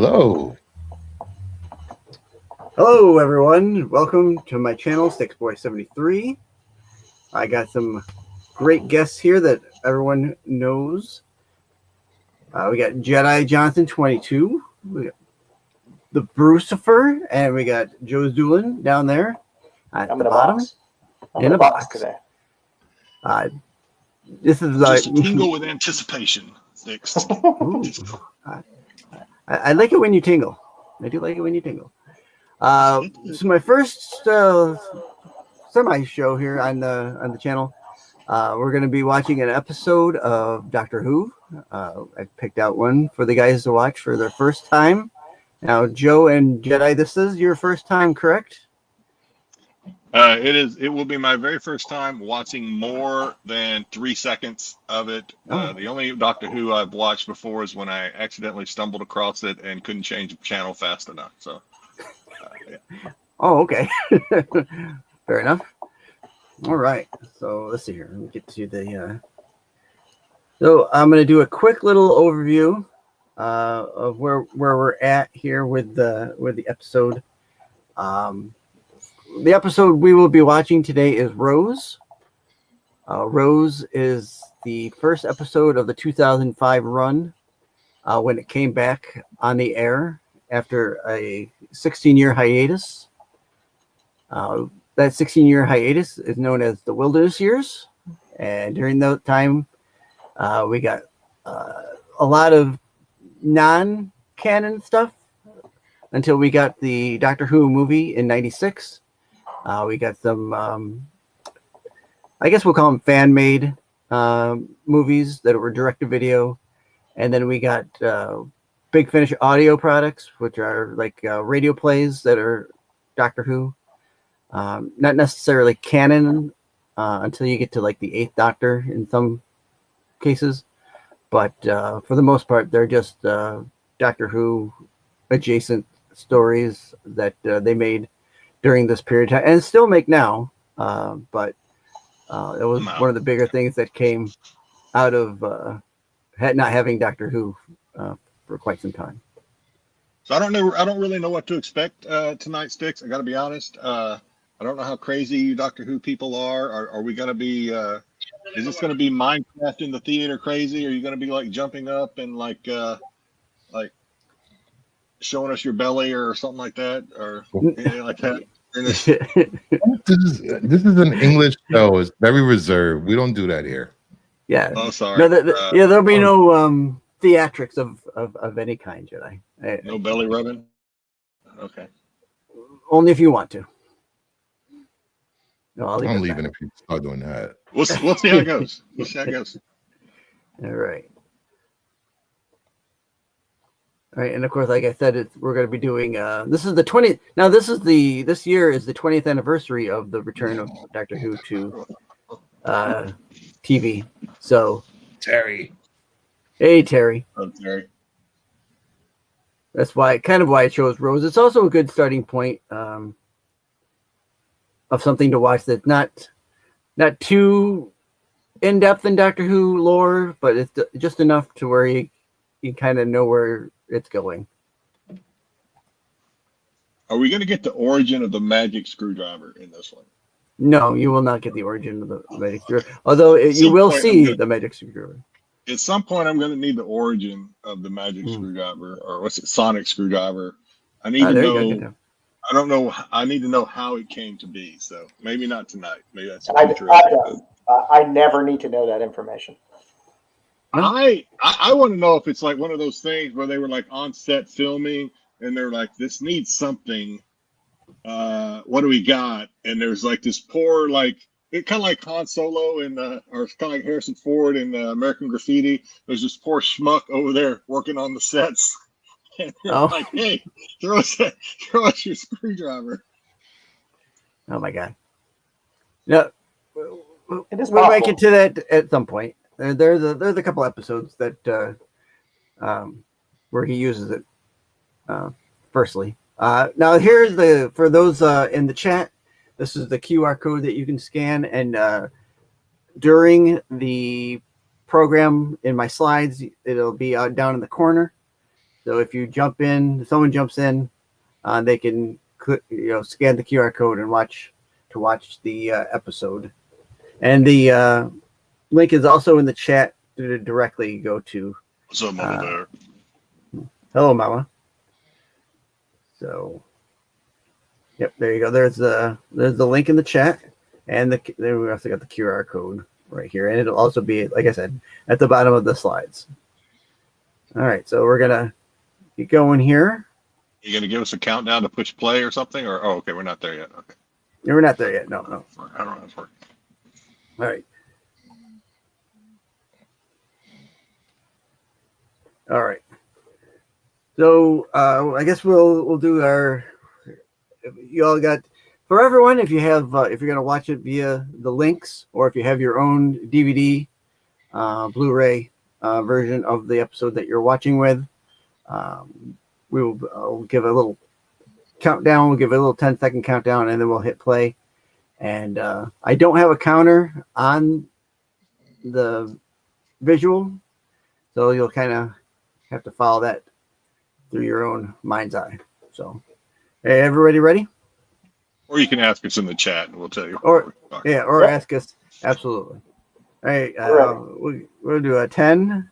Hello. Hello, everyone. Welcome to my channel, Sticksboy73. I got some great guests here that everyone knows. We got Jedi Johnson 22. We got the Brucifer, and we got Joe Doolin down there at the bottom. I'm in a box today. This is just a tingle with anticipation. I like it when you tingle. I do like it when you tingle. So my first semi show here on the channel. We're going to be watching an episode of Doctor Who. I picked out one for the guys to watch for their first time. Now, Joe and Jedi, this is your first time, correct? It is. It will be my very first time watching more than 3 seconds of it. The only Doctor Who I've watched before is when I accidentally stumbled across it and couldn't change the channel fast enough. So, yeah. Oh, okay. Fair enough. All right. So let's see here. Let me get to the. So I'm going to do a quick little overview of where we're at here with the episode. The episode we will be watching today is Rose. Rose is the first episode of the 2005 run when it came back on the air after a 16-year hiatus. That 16-year hiatus is known as the Wilderness Years. And during that time, we got a lot of non-canon stuff until we got the Doctor Who movie in '96. We got some, I guess we'll call them fan-made movies that were direct-to-video. And then we got Big Finish audio products, which are like radio plays that are Doctor Who. Not necessarily canon until you get to like the 8th Doctor in some cases. But for the most part, they're just Doctor Who adjacent stories that they made during this period of time, and still make now, but it was one of the bigger things that came out of not having Doctor Who for quite some time. So I don't really know what to expect tonight, Sticks. I got to be honest. I don't know how crazy you Doctor Who people are. Are we going to be? Is this going to be Minecraft in the theater crazy? Are you going to be like jumping up and like showing us your belly or something like that, or anything like that? This is an English show. It's very reserved. We don't do that here. Yeah. Oh, sorry. No, there'll be no theatrics of any kind, Jedi. No belly rubbing. Okay. Only if you want to. No, I'm leaving if you start doing that. We'll see how it goes. We'll see how it goes. All right. All right, and of course, like I said, we're going to be doing. This is the 20th. Now, this year is the 20th anniversary of the return of Doctor Who to TV. So, Terry. Hey, Terry. Oh, Terry. That's why I chose Rose. It's also a good starting point of something to watch that's not too in depth in Doctor Who lore, but it's just enough to where you kind of know where it's going. Are we going to get the origin of the magic screwdriver in this one? No, you will not get the origin of the magic screwdriver. Although you will see the magic screwdriver. At some point, I'm going to need the origin of the magic screwdriver, or what's it, sonic screwdriver. I need to know. I don't know. I need to know how it came to be. So maybe not tonight. Maybe that's a future episode. I never need to know that information. I want to know if it's like one of those things where they were like on set filming and they're like, this needs something. What do we got? And there's like this poor, like, it kind of like Han Solo or kind of like Harrison Ford in American Graffiti. There's this poor schmuck over there working on the sets. And they're like, hey, throw us your screwdriver. Oh my God. No, we'll possible. make it to that at some point. There's a couple episodes that where he uses it. Firstly, now here's for those in the chat. This is the QR code that you can scan, and during the program in my slides, it'll be down in the corner. So if you jump in, someone jumps in, they can scan the QR code and watch the episode. And the link is also in the chat to directly go to. What's up, Mama Bear? Hello, Mama. So, yep, there you go. There's the link in the chat, and then we also got the QR code right here, and it'll also be, like I said, at the bottom of the slides. All right, so we're gonna get going here. You gonna give us a countdown to push play or something? Or okay, we're not there yet. Okay, No, we're not there yet. No. I don't know. All right. All right. So I guess we'll do our. You all got for everyone. If you have, if you're gonna watch it via the links, or if you have your own DVD, Blu-ray version of the episode that you're watching with, we will I'll give a little countdown. We'll give it a little 10-second countdown, and then we'll hit play. And I don't have a counter on the visual, so you'll kind of have to follow that through your own mind's eye. So, hey, everybody ready? Or you can ask us in the chat, and we'll tell you. Or ask us. Absolutely. All right, we'll do a 10,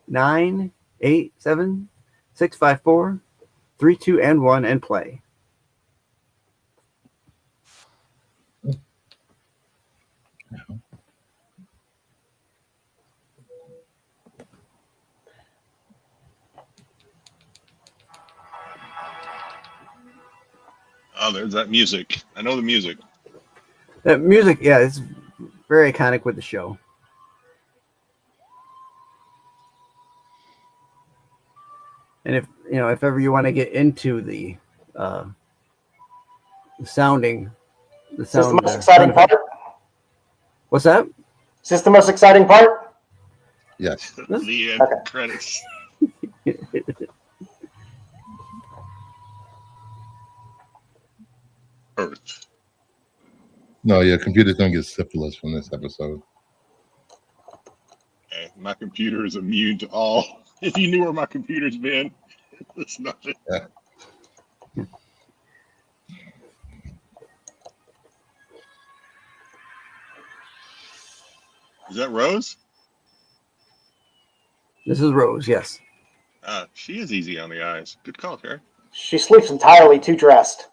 9, 8, 7, 6, 5, 4, 3, 2, and 1, and play. Oh, there's that music. I know the music. That music, yeah, it's very iconic with the show. And if ever you want to get into the sounding, Is this the most exciting part? What's that? Is this the most exciting part? Yes. The end credits. Earth. No, your computer's gonna get syphilis from this episode. Okay, my computer is immune to all. If you knew where my computer's been, it's nothing. Yeah. Is that Rose? This is Rose, yes. She is easy on the eyes. Good call, Terry. She sleeps entirely too dressed.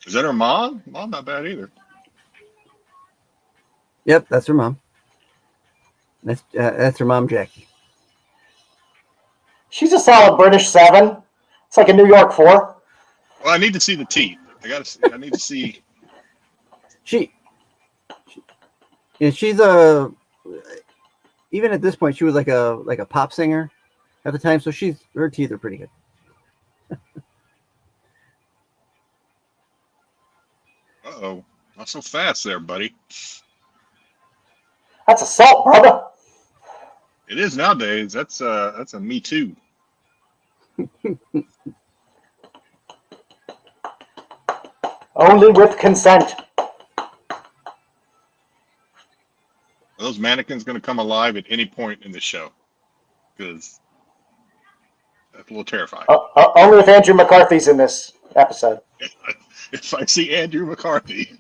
Is that her mom? Mom, not bad either. Yep, that's her mom. That's her mom, Jackie. She's a solid British 7. It's like a New York 4. Well, I need to see the teeth. I need to see. She's even at this point, she was like a pop singer at the time, so her teeth are pretty good. Uh-oh. Not so fast there, buddy. That's assault, brother. It is nowadays. That's a Me Too. Only with consent. Are those mannequins going to come alive at any point in the show? Because that's a little terrifying. Only if Andrew McCarthy's in this episode. If I see Andrew McCarthy.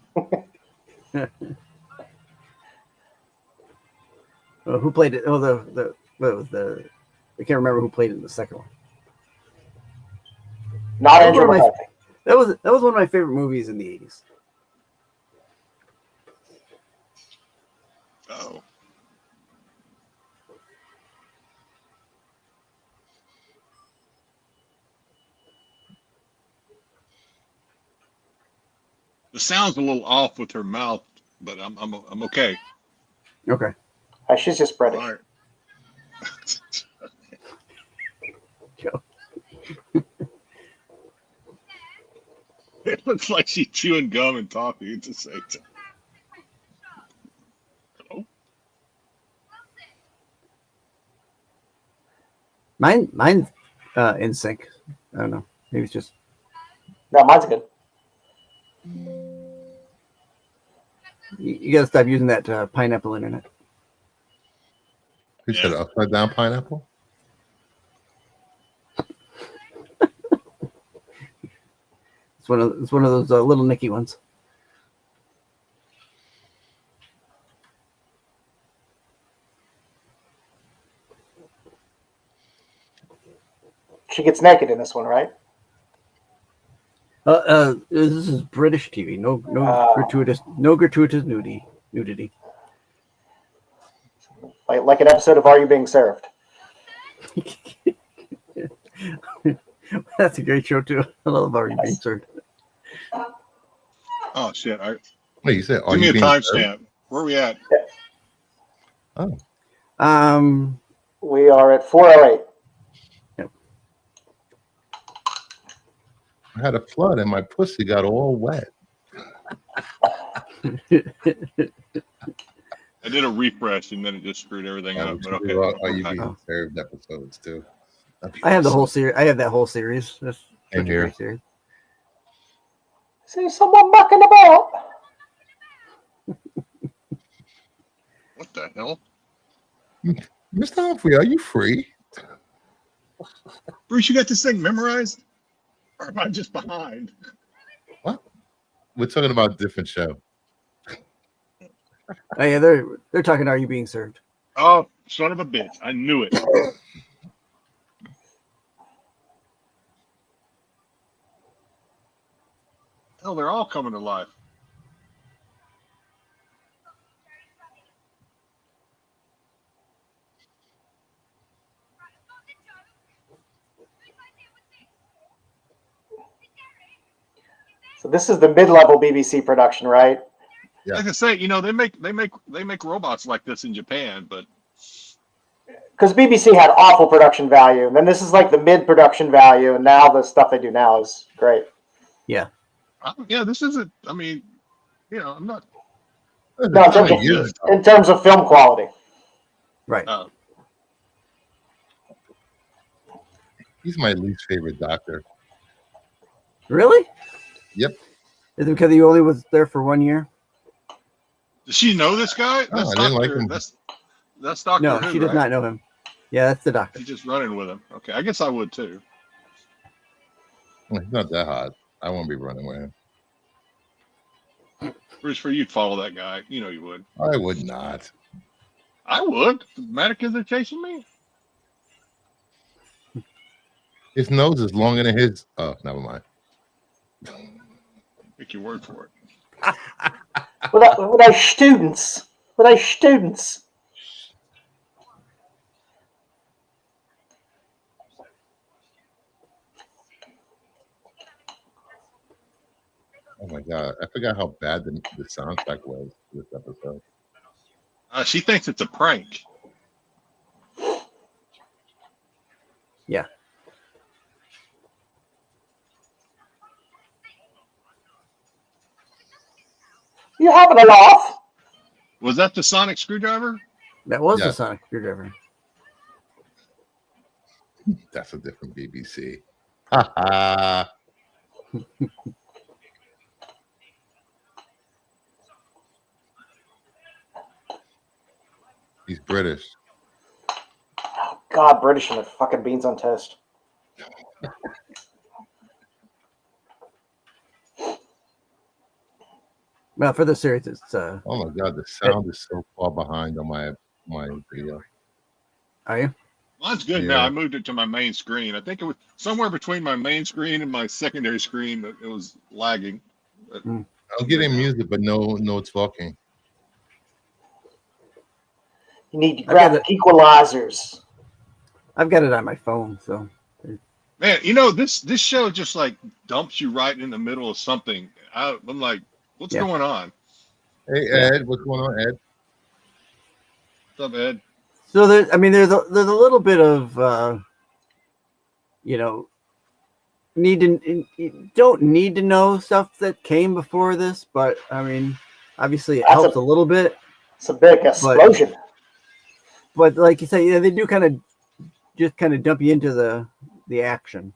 Who played it? Oh, the I can't remember who played it in the second one. Not Andrew McCarthy. That was one of my favorite movies in the 80s. Oh. The sound's a little off with her mouth, but I'm okay. Okay. She's just British. All right. Joe. It looks like she's chewing gum and talking at the same time. Hello? Mine's in sync. I don't know. Maybe it's just. No, mine's good. You got to stop using that pineapple internet. You said upside down pineapple? It's one of those little Nicky ones. She gets naked in this one, right? This is British TV. No gratuitous nudity. Like an episode of Are You Being Served? That's a great show too. I love Are You Being Served. Oh shit! Wait, you said, are Give me you a being served? timestamp. Where are we at? Oh, We are at 4:08. I had a flood and my pussy got all wet. I did a refresh and then it just screwed everything Yeah, up. we But should okay. do, are you Okay. being served episodes too? That'd be I have the awesome. whole series. I have that whole series. That's Same such a here. great series. See someone mucking about. What the hell? Mr. Humphrey, are you free? Bruce, you got this thing memorized? Or am I just behind? What? We're talking about a different show. Oh yeah, they're talking. Are You Being Served? Oh, son of a bitch. I knew it. Hell, they're all coming to life. So this is the mid-level BBC production, right? Yeah. Like I say, they make robots like this in Japan, but Because BBC had awful production value, and then this is like the mid-production value, and now the stuff they do now is great. Yeah. yeah, this isn't. I mean, I'm not. No, in terms of, Years ago. in terms of film quality. Right. He's my least favorite doctor. Really? Yep. Is it because he only was there for 1 year? Does she know this guy? No, That's I didn't like Doctor. him. That's Doctor. No, Who, she does right? not know him. Yeah, that's the doctor. She's just running with him. Okay, I guess I would too. Well, he's not that hot. I won't be running with him. Bruce, for you'd follow that guy. You know you would. I would not. I would. The mannequins are chasing me. His nose is longer than his. Oh, never mind. Take your word for it. With those students. With those students. Oh my god, I forgot how bad the soundtrack was for this episode. She thinks it's a prank. Yeah. You having a laugh? Was that the sonic screwdriver? That was Yeah. the sonic screwdriver. That's a different BBC. Ha ha. He's British. God, British and their fucking beans on toast. Well, for the series, it's Oh my god, the sound is so far behind on my video. are you? Mine's good Yeah. now. I moved it to my main screen. I think it was somewhere between my main screen and my secondary screen that it was lagging. I'm getting music, but no talking. You need I got graphic equalizers. I've got it on my phone, so Man, this show just like dumps you right in the middle of something. I'm like, what's Yeah. going on? Hey Ed, what's going on, Ed? What's up, Ed? so there's a little bit of you don't need to know stuff that came before this, but I mean, obviously it That's helps a little bit. It's a big explosion. But like you say, they do kind of dump you into the action.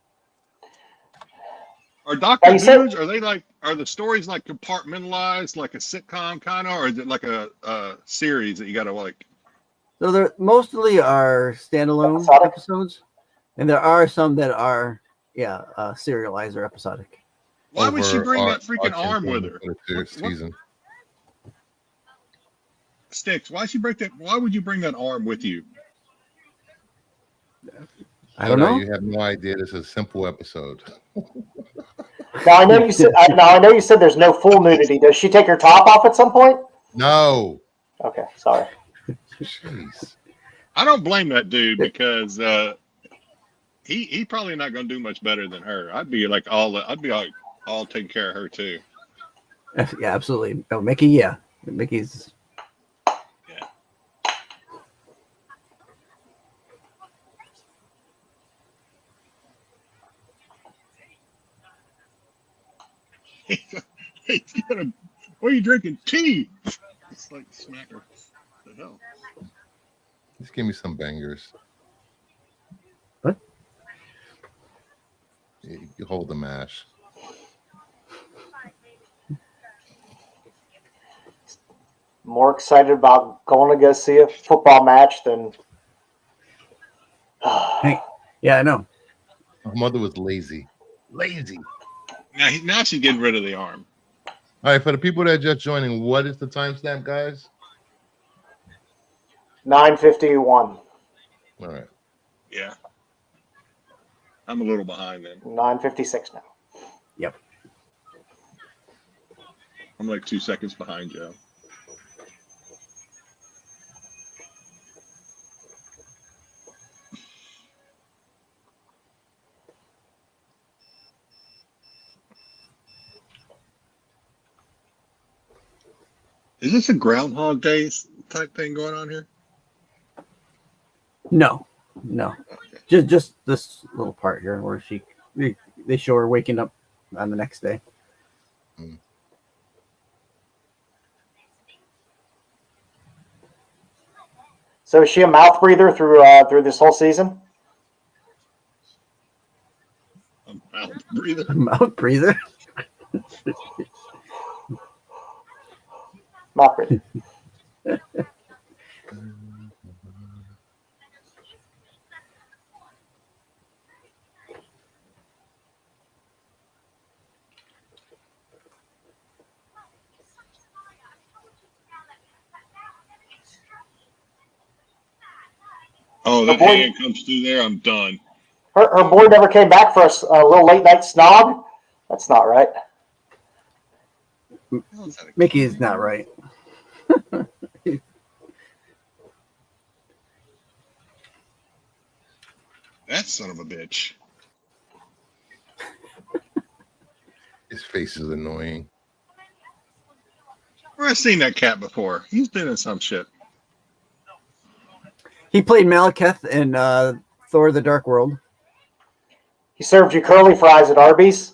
Are Doctor you said- Who's, are the stories like compartmentalized like a sitcom kind of, or is it like a series that you gotta like? So there mostly are standalone Episodic? episodes, and there are some that are serialized or episodic. Why would she over bring that freaking Arch and arm with Glenn her? for the What- season. Sticks, why she break that? Why would you bring that arm with you? I don't know. You have no idea. This is a simple episode. Now I know you said. Now I know you said there's no full nudity. Does she take her top off at some point? No. Okay, sorry. Jeez. I don't blame that dude because he probably not going to do much better than her. I'd be like all taking care of her too. Yeah, absolutely. Oh, Mickey, yeah. Mickey's. Yeah. Hey, what are you drinking? Tea. It's like smacker. What the hell? Just give me some bangers. What? You hold the mash. More excited about going to go see a football match than. Hey, yeah, I know. My mother was lazy. Lazy. Now she's getting rid of the arm. All right, for the people that are just joining, what is the timestamp, guys? 9:51. All right. Yeah. I'm a little behind then. 9:56 now. Yep. I'm like 2 seconds behind Joe. Is this a Groundhog Day type thing going on here? No. Just this little part here where they show her waking up on the next day. So is she a mouth breather through this whole season? A mouth breather. Mouth breather. Mouth breather. Oh, that boy- hand comes through there. I'm done. Her boy never came back for a little late night snog. That's not right. Mickey is not right. That son of a bitch. His face is annoying. Where I've seen that cat before. He's been in some shit. He played Malekith in Thor: The Dark World. He served you curly fries at Arby's.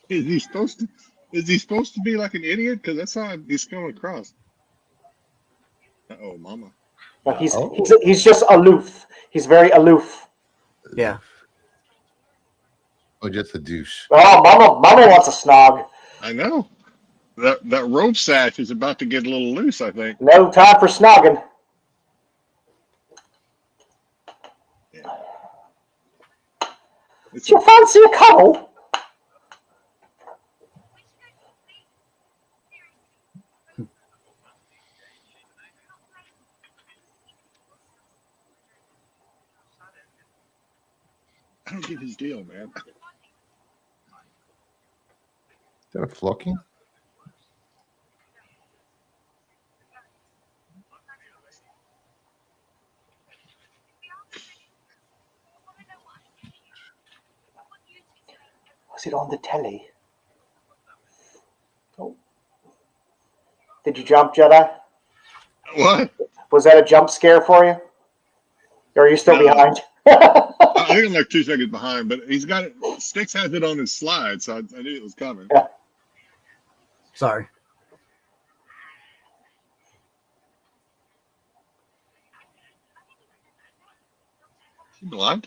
Is he supposed to be like an idiot? Because that's how he's coming across. Oh, mama. No, he's just aloof. He's very aloof. Yeah. Or just a douche. Oh, mama wants a snog. I know. That rope sash is about to get a little loose, I think. No time for snogging. Yeah. Do you fancy a cuddle? I don't get his deal, man. Is that a flocking? Was it on the telly? Oh. Did you jump, Jedi? What? Was that a jump scare for you? Or are you still No. behind? I think I'm like 2 seconds behind, but he's got it. Sticks has it on his slide, so I knew it was coming. Yeah. Sorry. Is he blind?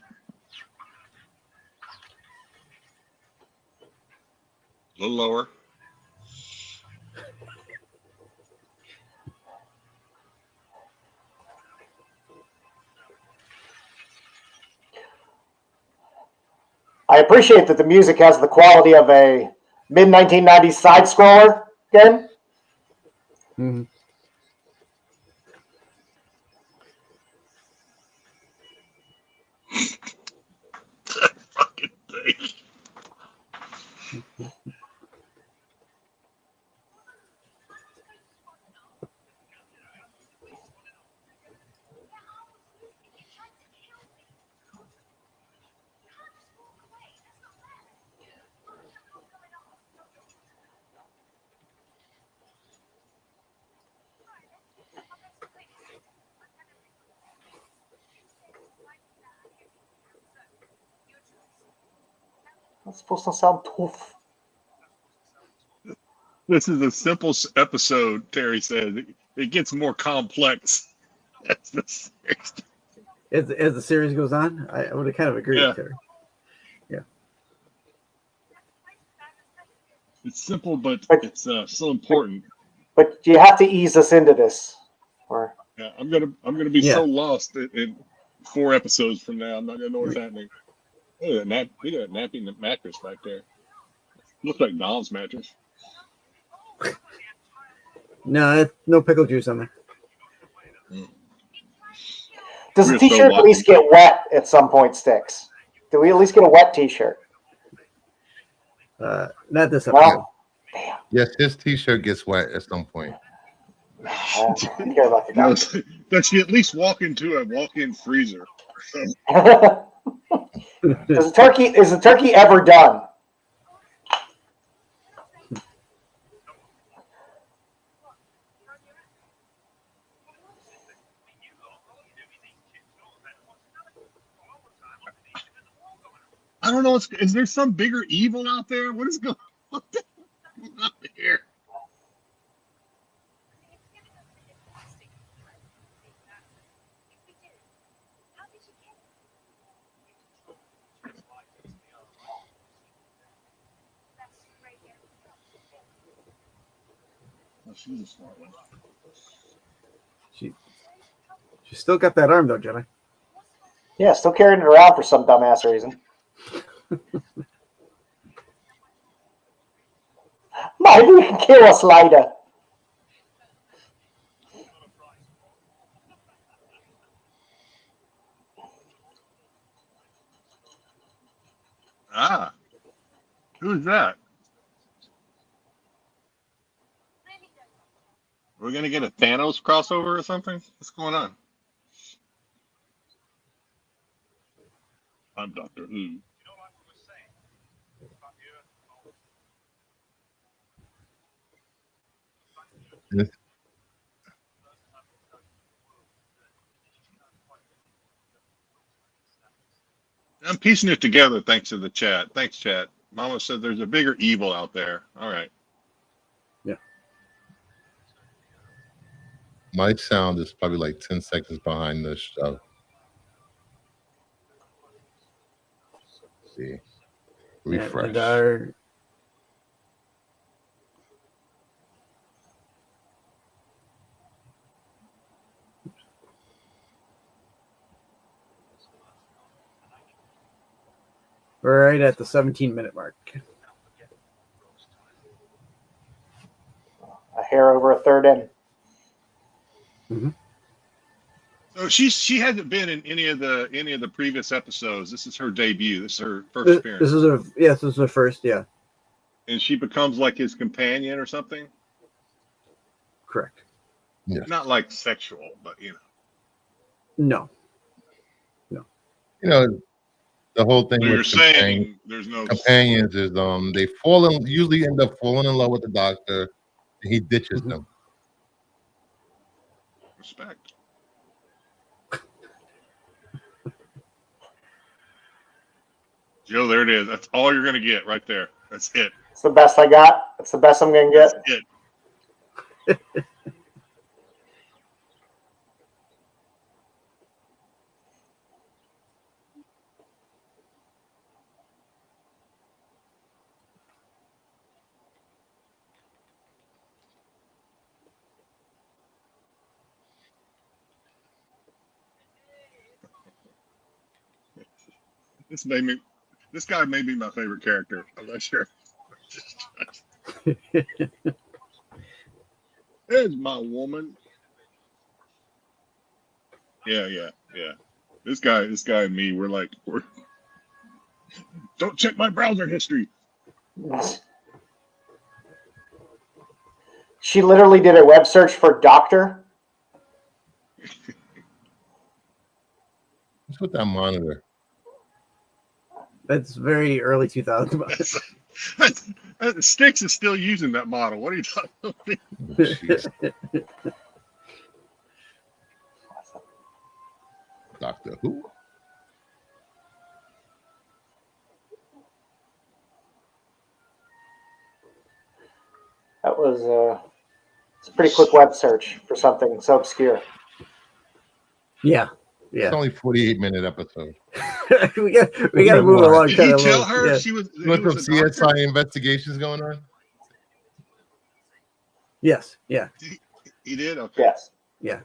A little lower. I appreciate that the music has the quality of a mid 1990s side scroller game. Mhm. Fucking thing. That's supposed to sound tough. This is a simple episode, Terry said. It gets more complex. That's the series. As the series goes on, I would have kind of agreed Yeah. with her. It's simple, but But- it's so important. But you have to ease us into this. Or Yeah, I'm gonna be Yeah. so lost in 4 episodes from now. I'm not gonna know what's happening. Look at that look at that napping mattress back there. Looks like Dom's mattress. No, no pickle juice on there. does the We're so t-shirt at least get wet at some point, Sticks? Do we at least get a wet t-shirt? Not this episode. Well, Yes, his T-shirt gets wet at some point. I don't care about the No, doctor. does she at least walk into a walk-in freezer? Is the turkey ever done? I don't know. Is there some bigger evil out there? What is going on here? Oh, she's a smart one. She still got that arm though, Jedi. Yeah, still carrying it around for some dumbass reason. Maybe we can kill us later. Ah, who's that? Are we gonna get a Thanos crossover or something? What's going on? I'm Doctor Who. I'm piecing it together thanks to the chat. Thanks, chat. Mama said there's a bigger evil out there. All right. My sound is probably like 10 seconds behind this show. Let's see. Refresh. And our we're right at the 17-minute mark. A hair over a third in. So she hasn't been in any of the previous episodes. This is her debut. This is her first appearance. This is her first, yeah. And she becomes like his companion or something. Correct. Not like sexual, but you know. No. You know, the whole thing So you're with saying there's no companions is they usually end up falling in love with the doctor, and he ditches them. respect. Joe, there it is. That's all you're gonna get right there. That's it. It's the best I got. It's the best I'm gonna get. That's it. This made me This guy may be my favorite character. I'm not sure. There's my woman. Yeah. This guy and me, we're don't check my browser history. She literally did a web search for doctor. What's with that monitor? That's very early 2000s. Styx is still using that model. What are you talking about? Oh, jeez. Doctor Who? That was it's a pretty quick web search for something so obscure. Yeah. It's only 48-minute episode. we got to move along. Did he tell her she was? You want some CSI investigations going on? Yes. Yeah. He did. Okay. Yes. Yeah.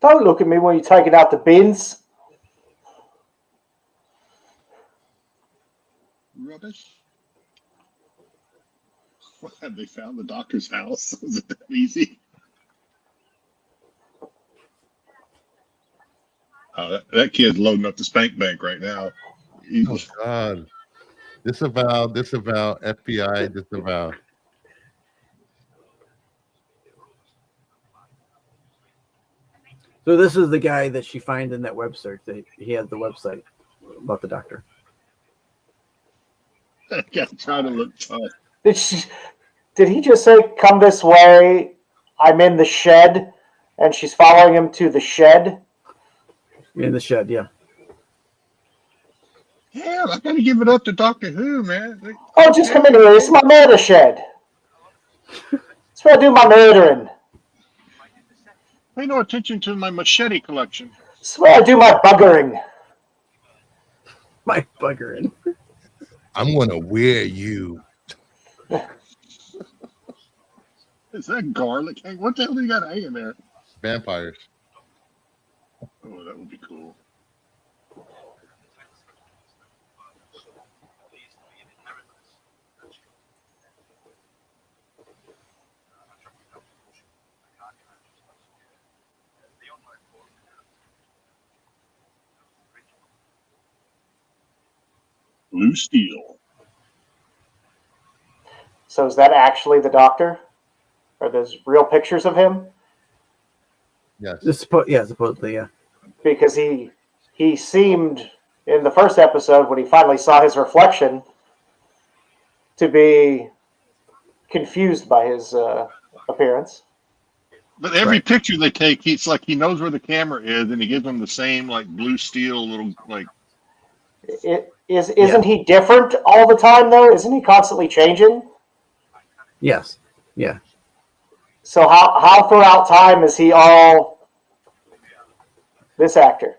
Don't look at me when you're taking out the bins. Rubbish. What, have they found the doctor's house? Is it that easy? That kid's loading up the spank bank right now. Oh God! Disavow, FBI, disavow. So this is the guy that she finds in that web search. He has the website about the doctor. Yeah, trying to look tough. Did he just say, "Come this way"? I'm in the shed, and she's following him to the shed. In the shed, yeah. Yeah, I gotta give it up to Doctor Who, man. Oh, just come in here. It's my murder shed. That's where I do my murdering. Pay no attention to my machete collection. That's where I do my buggering. My buggering. I'm gonna wear you. Is that garlic? Hey, what the hell do you got hanging there? Vampires. Oh, that would be cool. Blue steel. So is that actually the doctor? Are those real pictures of him? Yes. Supposedly, yeah. Because he seemed in the first episode when he finally saw his reflection to be confused by his appearance. But every picture they take, it's like he knows where the camera is, and he gives them the same like blue steel little like. Isn't he different all the time though? Isn't he constantly changing? Yes. Yeah. So how throughout time is he all this actor?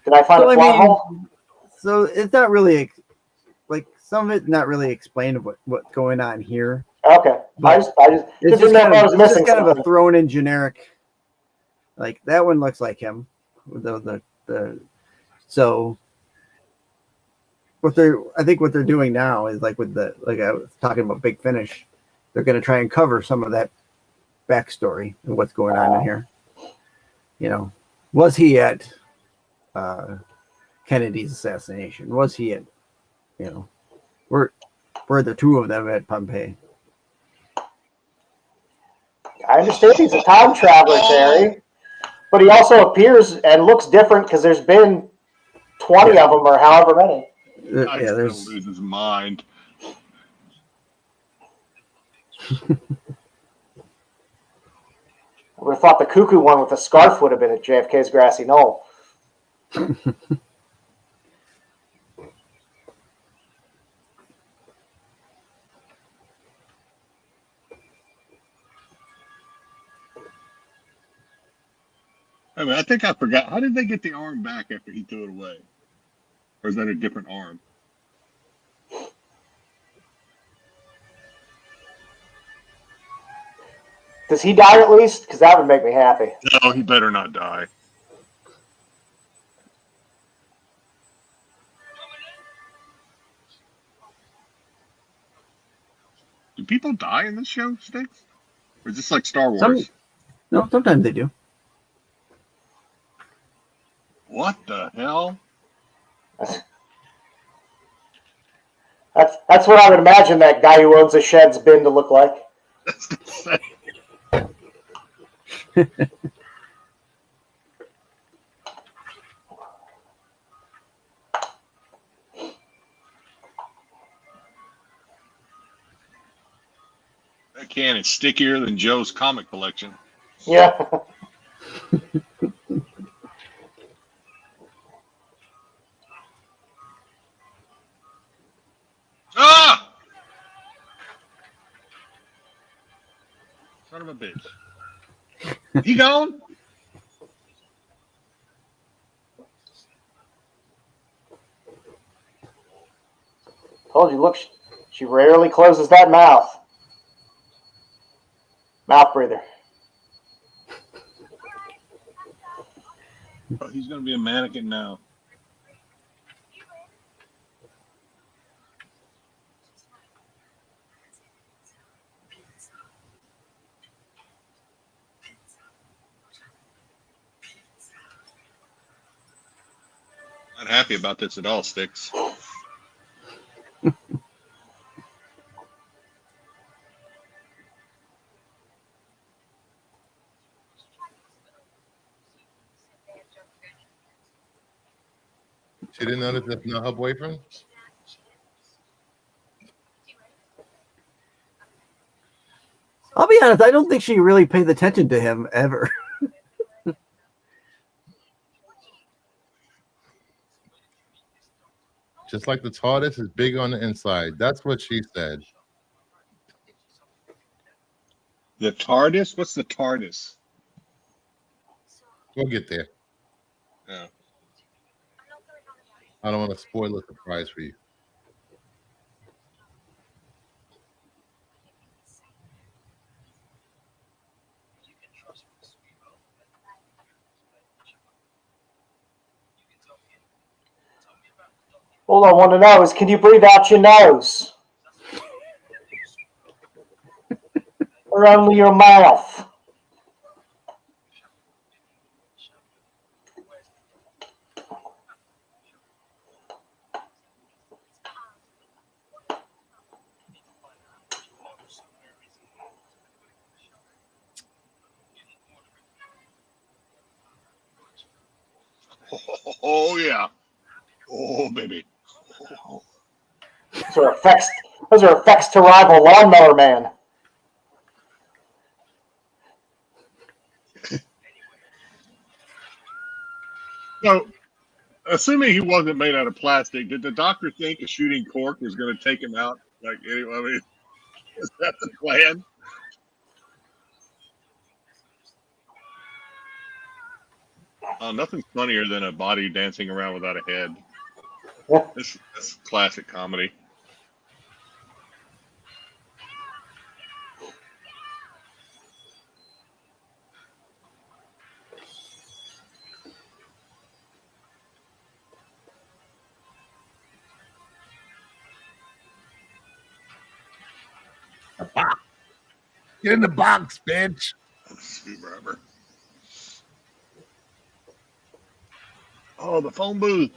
Did I find a plot hole? So it's not really like some of it's not really explained what's going on here. Okay, I just It's just kind of a thrown in generic. Like that one looks like him. So I think what they're doing now is like I was talking about Big Finish, they're going to try and cover some of that backstory and what's going on in here. You know, was he at Kennedy's assassination? Was he at, were the two of them at Pompeii? I understand he's a time traveler, Terry, but he also appears and looks different because there's been 20 of them or however many. There's lose his mind. I would have thought the cuckoo one with the scarf would have been at JFK's grassy knoll. I mean, I think I forgot. How did they get the arm back after he threw it away? Or is that a different arm? Does he die at least? Because that would make me happy. No, he better not die. Do people die in this show, Sticks? Or is this like Star Wars? No, sometimes they do. What the hell? That's what I would imagine that guy who owns a shed's bin to look like. That can is stickier than Joe's comic collection. Yeah. Ah! Son of a bitch. He gone? Told you, look, she rarely closes that mouth. Mouth breather. Oh, he's going to be a mannequin now. Not happy about this at all, Sticks. She didn't notice that's not her boyfriend? I'll be honest, I don't think she really paid attention to him ever. Just like the TARDIS is big on the inside. That's what she said. The TARDIS? What's the TARDIS? We'll get there. Yeah. I don't want to spoil a surprise for you. All I want to know is, can you breathe out your nose? Or only your mouth? Oh, yeah. Oh, baby. Those are effects to rival Lawnmower Man. So, assuming he wasn't made out of plastic, did the doctor think a shooting cork was going to take him out? Like, anyway, I mean, is that the plan? Nothing's funnier than a body dancing around without a head. That's classic comedy. Get in the box, bitch. Screwdriver. Oh, the phone booth.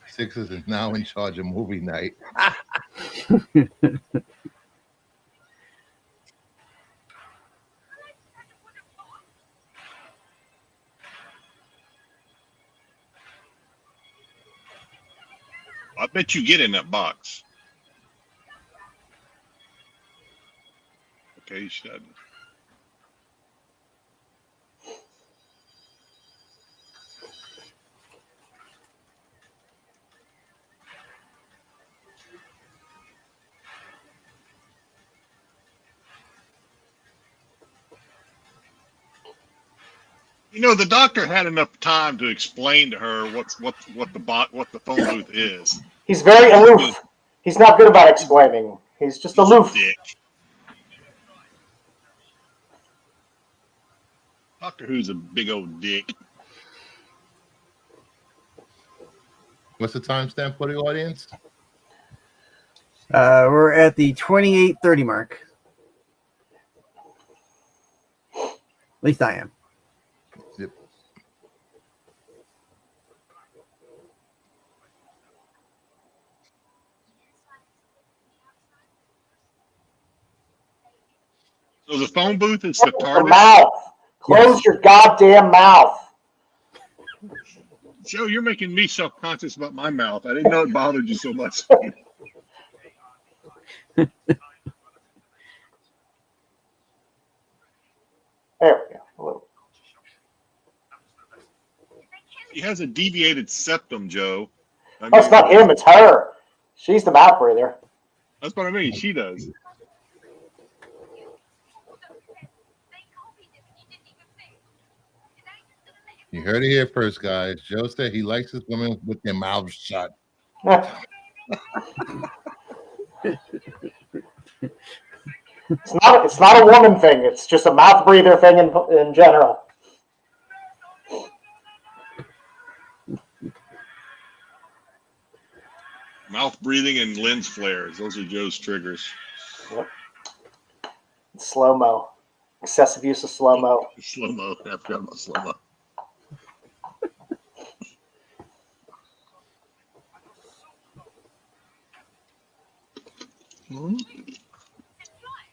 Sixers is now in charge of movie night. I bet you get in that box. Okay, you should. You know, the doctor had enough time to explain to her what the phone booth is. He's very aloof. He's not good about explaining. He's just He's a aloof. dick. Doctor Who's a big old dick. What's the timestamp for the audience? We're at the 28:30 mark. At least I am. Yep. So the phone booth is the Your TARDIS. mouth. Close your goddamn mouth. Joe, you're making me self-conscious about my mouth. I didn't know it bothered you so much. There we go. He has a deviated septum, Joe. I Oh, it's not him. It's her. She's the mouth breather. That's what I mean. She does. You heard it here first, guys. Joe said he likes his women with their mouths shut. It's not a woman thing. It's just a mouth breather thing in general. Mouth breathing and lens flares. Those are Joe's triggers. Yep. Slow mo. Excessive use of slow mo. Slow mo. I forgot about slow mo.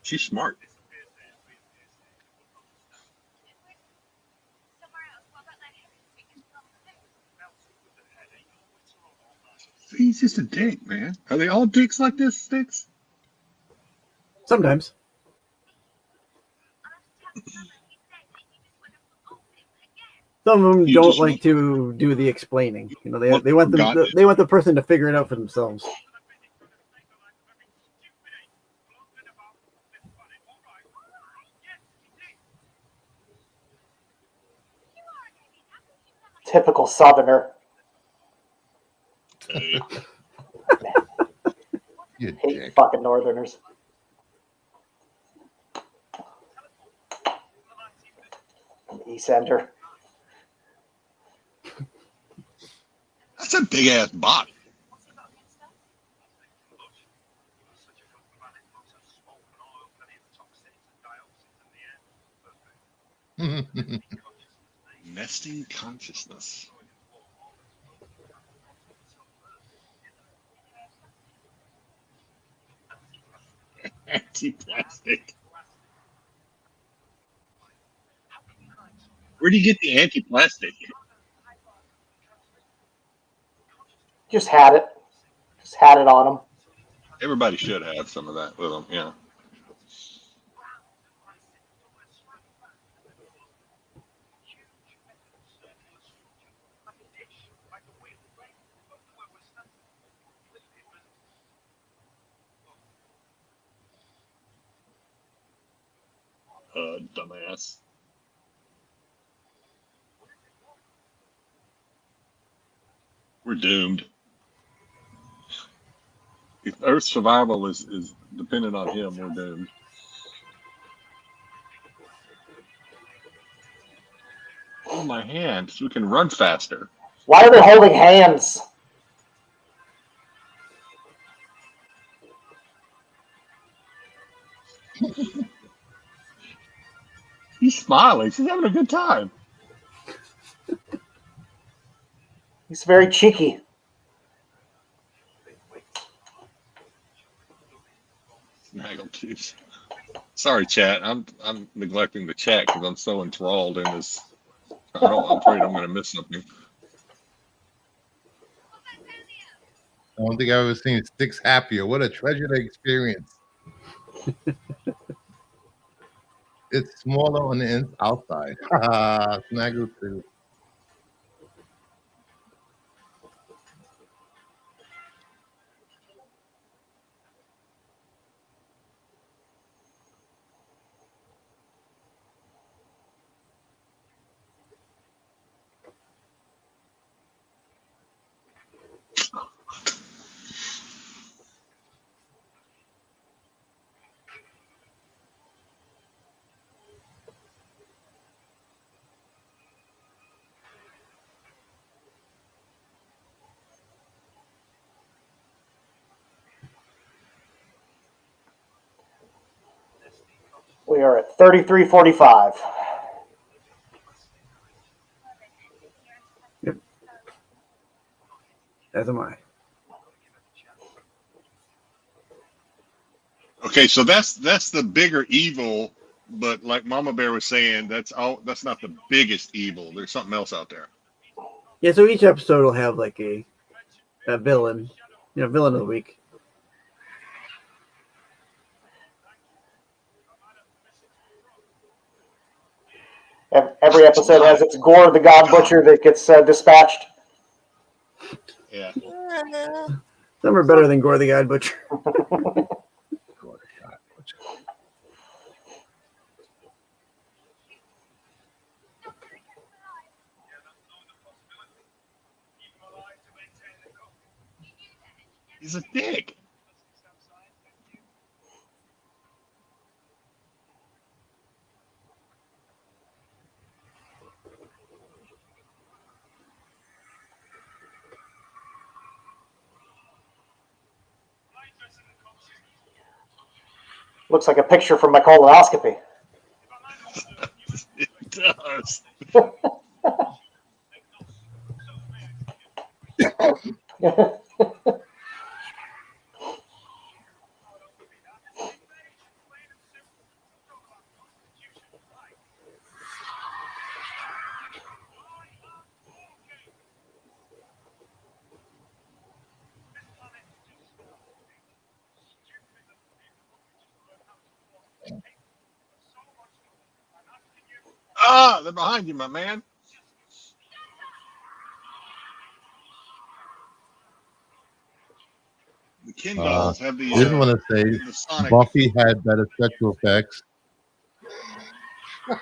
She's smart. He's just a dick, man. Are they all dicks like this, Sticks? Sometimes. Some of them You don't just like want- to do the explaining. You know, they want Got them it. they want the person to figure it out for themselves. Typical Southerner. Hey, You Hate dick. fucking Northerners. East Ender. that's a big ass body. Nesting consciousness. Anti-plastic. Where do you get the anti-plastic? Just had it. Just had it on him. Everybody should have some of that with them. Yeah. Dumbass. We're doomed. If Earth's survival is dependent on him, we're doomed. Oh, my hand, so we can run faster. Why are they holding hands? He's smiling. She's having a good time. He's very cheeky. Snaggletooth. Sorry, chat. I'm neglecting the chat because I'm so enthralled in this. I'm afraid I'm going to miss something. I don't think I've ever seen Sticks happier. What a treasure to experience. It's smaller on the outside. Snaggletooth. We are at 33:45. As am I. Okay, so that's the bigger evil, but like Mama Bear was saying, that's not the biggest evil. There's something else out there. Yeah, so each episode will have like a villain, villain of the week. Every episode has its Gore the God Butcher that gets dispatched. Yeah. Some are better than Gore the God Butcher. He's a dick. Looks like a picture from my colonoscopy. It does. Ah, they're behind you, my man. The Ken dolls have the. I didn't want to say the Sonic. Buffy had better special effects. You're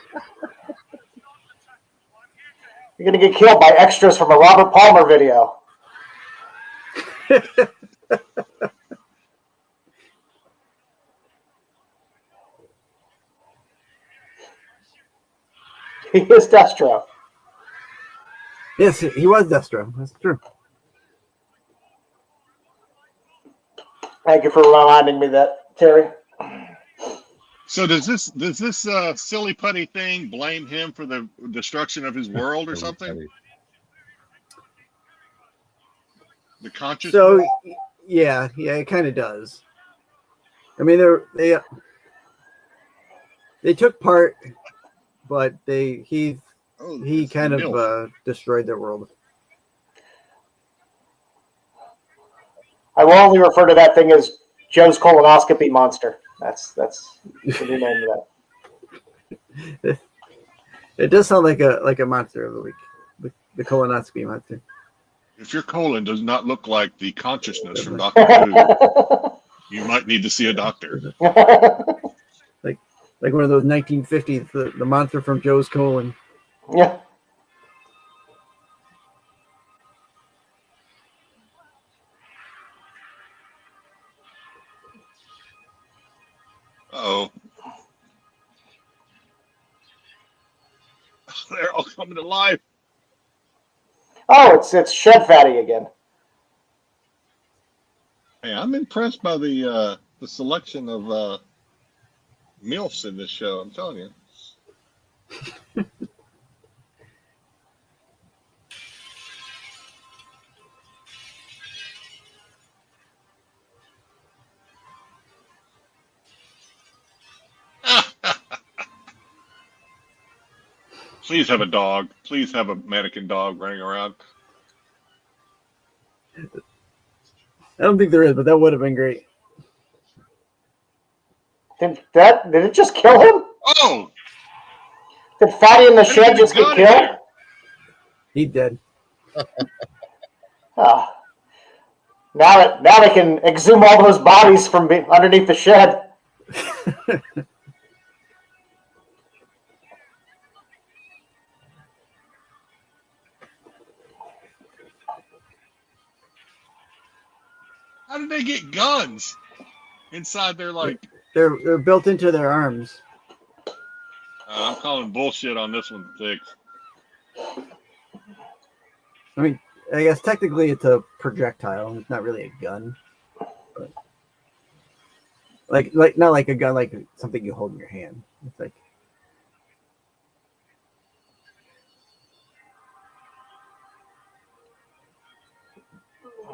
going to get killed by extras from a Robert Palmer video. He is Destro. Yes, he was Destro. That's true. Thank you for reminding me that, Terry. So does this silly putty thing blame him for the destruction of his world or something? The consciousness. So yeah, it kind of does. I mean, they took part, but he kind of destroyed their world. I will only refer to that thing as Joe's colonoscopy monster. That's the new name of that. It does sound like a monster of the week, the colonoscopy monster. If your colon does not look like the consciousness from Doctor Who, you might need to see a doctor. Like one of those 1950s, the monster from Joe's colon. Yeah. Uh-oh. They're all coming to life. Oh, it's Shed Fatty again. Hey, I'm impressed by the selection of MILFs in this show. I'm telling you. Please have a dog. Please have a mannequin dog running around. I don't think there is, but that would have been great. Did it just kill him? Oh! Did Fatty in the shed just get killed? He's dead. Oh. Now they can exhume all those bodies from underneath the shed. How did they get guns inside their like? They're built into their arms. I'm calling bullshit on this one, Six. I mean, I guess technically it's a projectile. It's not really a gun. But like not like a gun, like something you hold in your hand. It's like,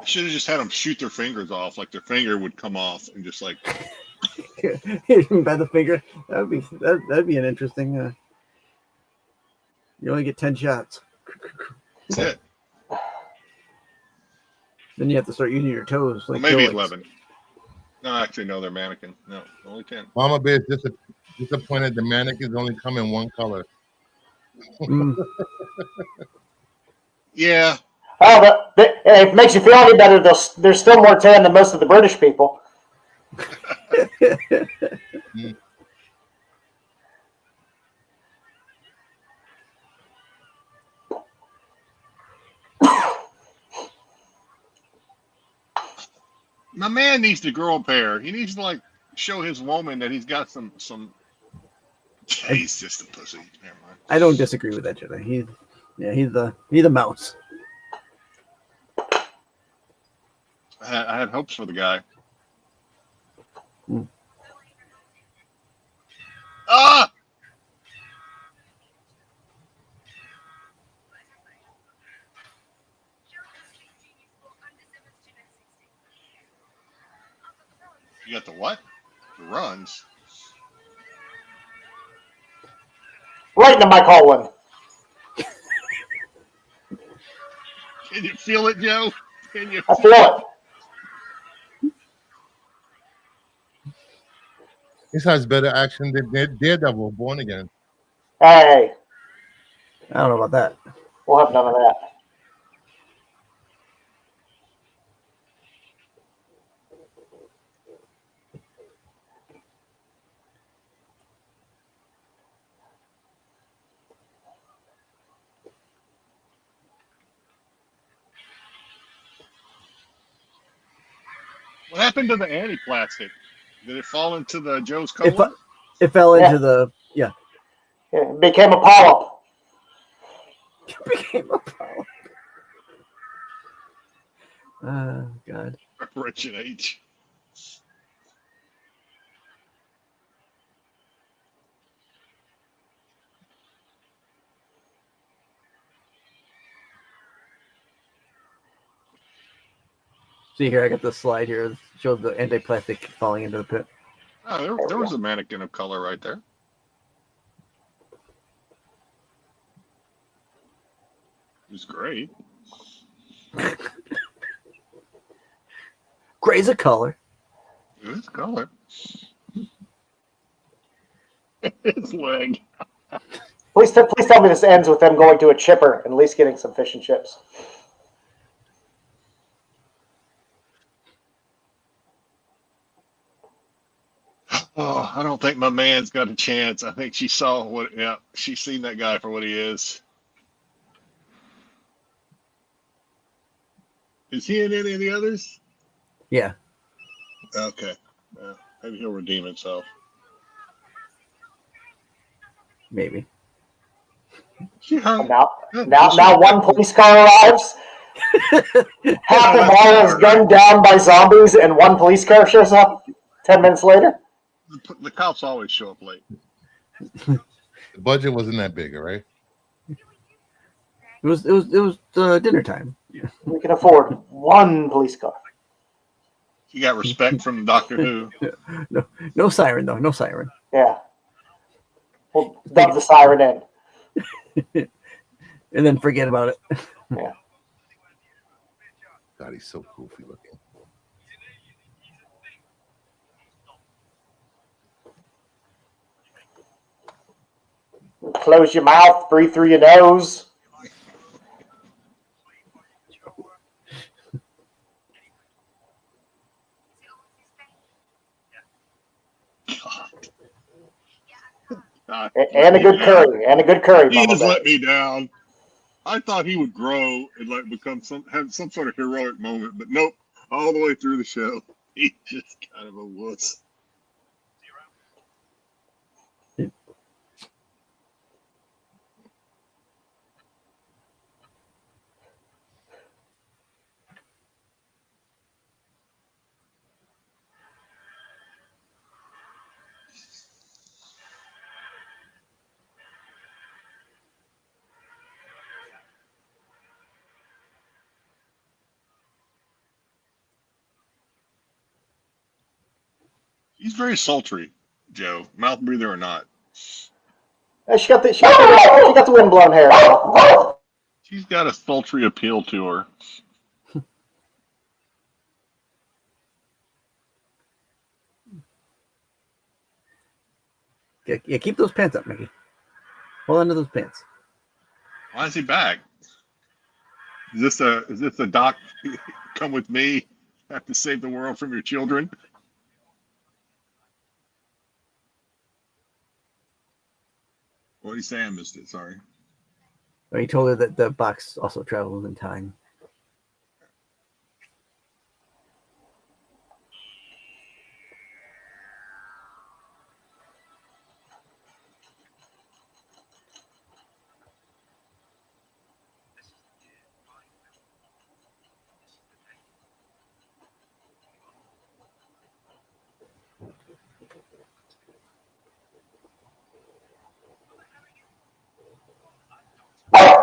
Should have just had them shoot their fingers off, like their finger would come off and just like. by the finger. That'd be an interesting. You only get 10 shots. That's it. Then you have to start using your toes. Well, Like maybe Joe likes. 11. No, actually, no, they're mannequin. No, only 10. Mama Bear is disappointed the mannequins only come in one color. Mm. Oh, Yeah. but it makes you feel any better. There's still more tan than most of the British people. Mm. My man needs to grow a pair. He needs to like show his woman that he's got some. He's just a pussy. Never mind. I don't disagree with that, Jedi. He's the mouse. I had hopes for the guy. Mm. Ah! You got the what? The runs. Right in the my colon. Can you feel it, Joe? Can you? I feel it. This has better action than Daredevil Born Again. Hey, I don't know about that. we'll have none of that. What happened to the anti-plastic? Did it fall into the Joe's colon? It fell into the It became a polyp. It became a problem. Oh God. Preparation H. See here, I got this slide here. It shows the anti-plastic falling into the pit. Oh, there was a mannequin of color right there. It was great. Gray's a color. It was color. His leg. Please tell me this ends with them going to a chipper and at least getting some fish and chips. Oh, I don't think my man's got a chance. I think she saw what. Yeah, she's seen that guy for what he is. Is he in any of the others? Yeah. Okay. Maybe he'll redeem himself. Maybe. And now one police car arrives. Half the mall is gunned down by zombies, and one police car shows up 10 minutes later. The cops always show up late. The budget wasn't that big, all right? It was dinner time. We can afford one police car. You got respect from Doctor Who. No siren though. No siren. Yeah. We'll dub the siren in. And then forget about it. Yeah. God, he's so goofy looking. Close your mouth, breathe through your nose. God. And a good curry. And a good curry. He Mama has Bear. let me down. I thought have become have some sort of heroic moment, but nope. All the way through the show, he's just kind of a wuss. He's very sultry, Joe. Mouth breather or not. She got the windblown hair. She's got a sultry appeal to her. Yeah, keep those pants up, Mickey. Hold on to those pants. Why is he back? Is this a doc? Come with me. Have to save the world from your children. What did he say? I missed it. Sorry. Oh, he told her that the box also travels in time.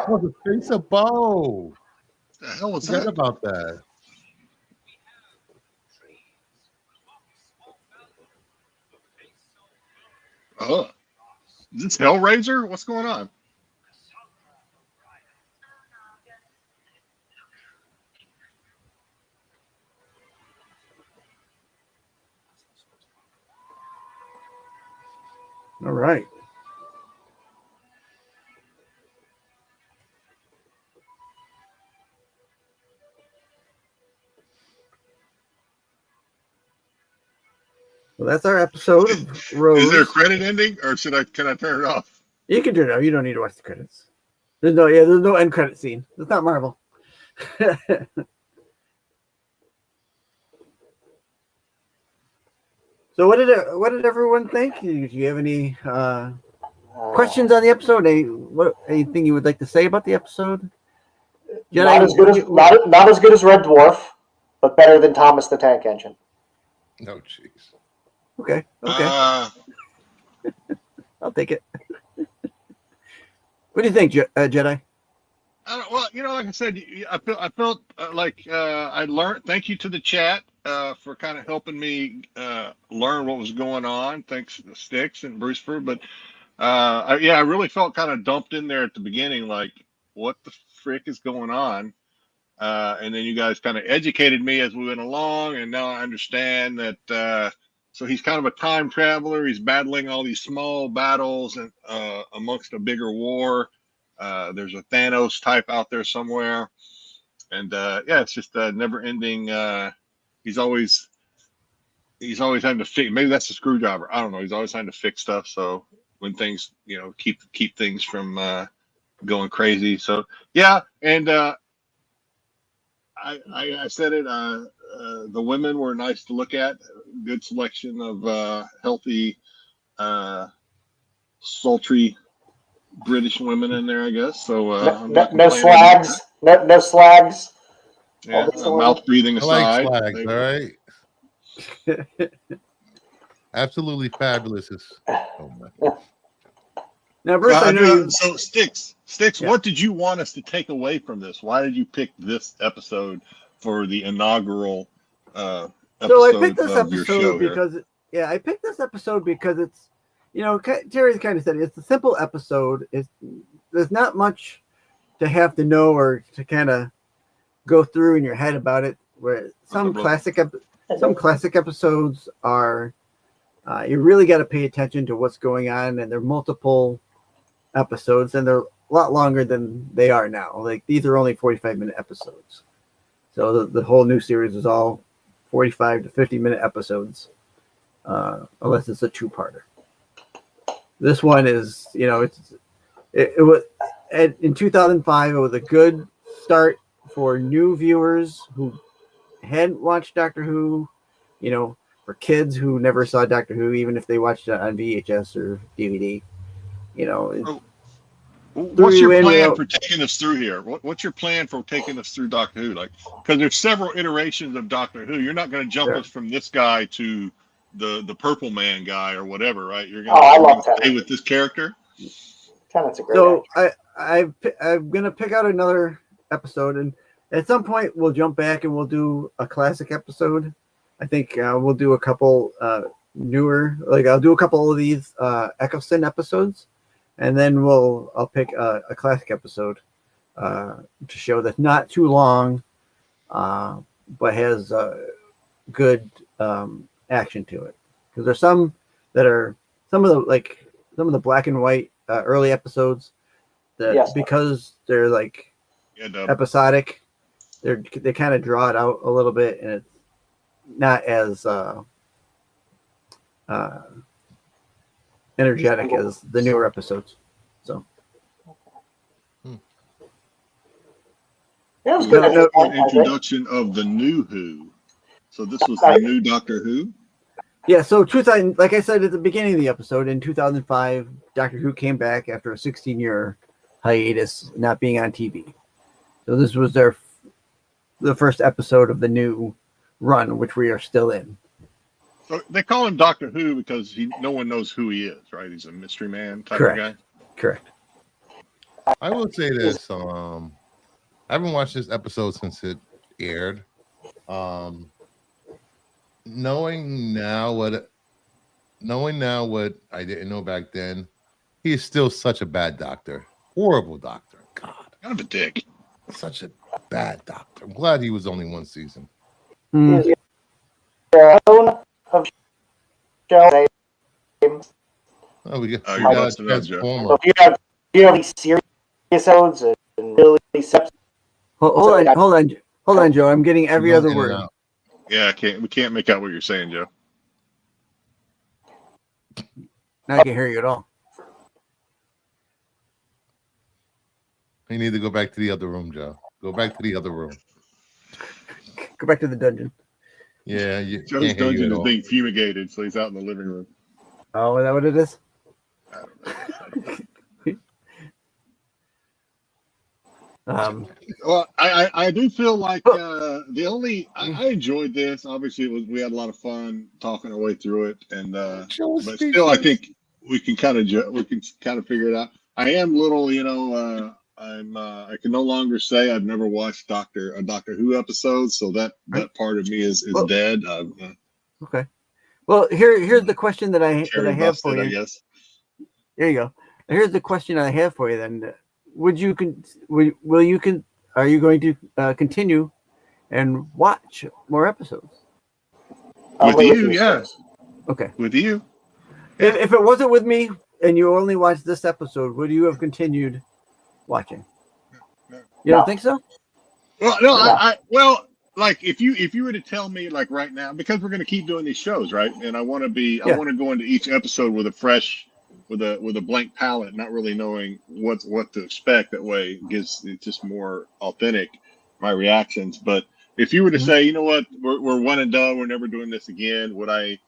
Oh, the face of Bo. The hell was Forget that? about that. Oh, is this Hellraiser? What's going on? All right. Well, that's our episode of Rose. Is there a credit ending, or can I turn it off? You can turn it off. You don't need to watch the credits. There's no end credit scene. It's not Marvel. So what did everyone think? Do you have any questions on the episode? Anything you would like to say about the episode? Not as good as Red Dwarf, but better than Thomas the Tank Engine. No, jeez. Okay. I'll take it. What do you think, Jedi? Well, like I said, I felt like I learned. Thank you to the chat for kind of helping me learn what was going on. Thanks to Sticks and Brucefer. But I really felt kind of dumped in there at the beginning, like, what the frick is going on? And then you guys kind of educated me as we went along, and now I understand that. So he's kind of a time traveler. He's battling all these small battles and amongst a bigger war. There's a Thanos type out there somewhere, and it's just a never-ending. He's always having to fix. Maybe that's a screwdriver. I don't know. He's always having to fix stuff. So when things, keep things from going crazy. So yeah, and I said it. The women were nice to look at. Good selection of healthy, sultry British women in there, I guess. So no slags. No slags. Yeah, mouth breathing aside. I like slags, all right. Absolutely fabulous. Oh my. Now, Bruce, I know you. So Sticks. Yeah. What did you want us to take away from this? Why did you pick this episode for the inaugural episode? So I picked this episode because it's, Terry's kind of said it's a simple episode. There's not much to have to know or to kind of go through in your head about it. Where some classic episodes are, you really got to pay attention to what's going on, and they're multiple episodes, and they're a lot longer than they are now. Like, these are only 45-minute episodes, so the whole new series is all 45 to 50-minute episodes, unless it's a two-parter. This one is, it was in 2005. It was a good start for new viewers who hadn't watched Doctor Who, for kids who never saw Doctor Who, even if they watched it on VHS or DVD. What's your plan for taking us through here? What's your plan for taking us through Doctor Who? Like, because there's several iterations of Doctor Who. You're not going to jump us from this guy to the Purple Man guy or whatever, right? You're going to stay with this character. Tennant's a great actor. I'm going to pick out another episode, and at some point we'll jump back and we'll do a classic episode. I think we'll do a couple newer. Like I'll do a couple of these Eccleston episodes, and then I'll pick a classic episode to show that's not too long, but has good action to it. Because there's some that are some of the black and white early episodes that because they're like episodic, they kind of draw it out a little bit, and it's not as energetic as the newer episodes. So yeah, it was good. An introduction of the new Who. So this was the new Doctor Who. Yeah, so 2000, like I said at the beginning of the episode, in 2005, Doctor Who came back after a 16-year hiatus, not being on TV. So this was the first episode of the new run, which we are still in. So they call him Doctor Who because no one knows who he is, right? He's a mystery man type of guy. Correct. I will say this. I haven't watched this episode since it aired. Knowing now what I didn't know back then, he is still such a bad doctor. Horrible doctor. God. Kind of a dick. Such a bad doctor. I'm glad he was only one season. Mm. Of Oh, we got So Transformer. if you have these serious episodes and really Hold on, Joe. I'm getting every other word. Yeah, we can't make out what you're saying, Joe. Now I can't hear you at all. You need to go back to the other room, Joe. Go back to the other room. Go back to the dungeon. Yeah, you Joe's can't hear you dungeon at is all. being fumigated, so he's out in the living room. Oh, is that what it is? I don't know. Well, I do feel like I enjoyed this. Obviously, we had a lot of fun talking our way through it, and but still, I think we can kind of figure it out. I am little, I can no longer say I've never watched a Doctor Who episode, so that part of me is dead. Okay. Well, here's the question that I have for you. I guess. There you go. Here's the question I have for you. Then, are you going to continue and watch more episodes? With you, yes. Okay. With you. If it wasn't with me and you only watched this episode, would you have continued watching? You don't think so? Well, no. Well, like if you were to tell me like right now, because we're going to keep doing these shows, right? And I want to go into each episode with a blank palette, not really knowing what to expect. That way it's just more authentic, my reactions. But if you were to say, you know what, we're one and done, we're never doing this again, would I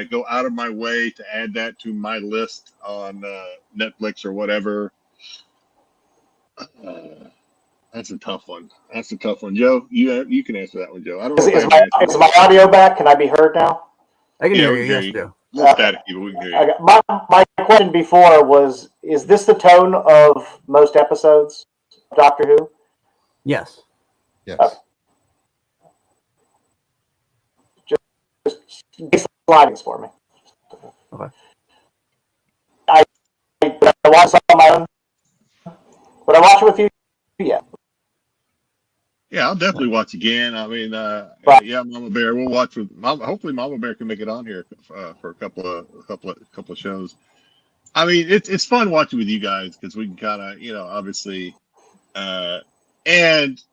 go out of my way to add that to my list on Netflix or whatever? That's a tough one. Joe, you can answer that one, Joe. I don't know. Is my audio back? Can I be heard now? I can hear you. Yes, Joe. A little staticky, but we can hear you. My question before was: is this the tone of most episodes of Doctor Who? Yes. Yes. Just slidings for me. Okay. I watch it on my own. Would I watch it with you? Yeah. Yeah, I'll definitely watch again. I mean, yeah, Mama Bear. We'll watch with Mama. Hopefully, Mama Bear can make it on here for a couple of shows. I mean, it's fun watching with you guys because we can kind of, obviously, and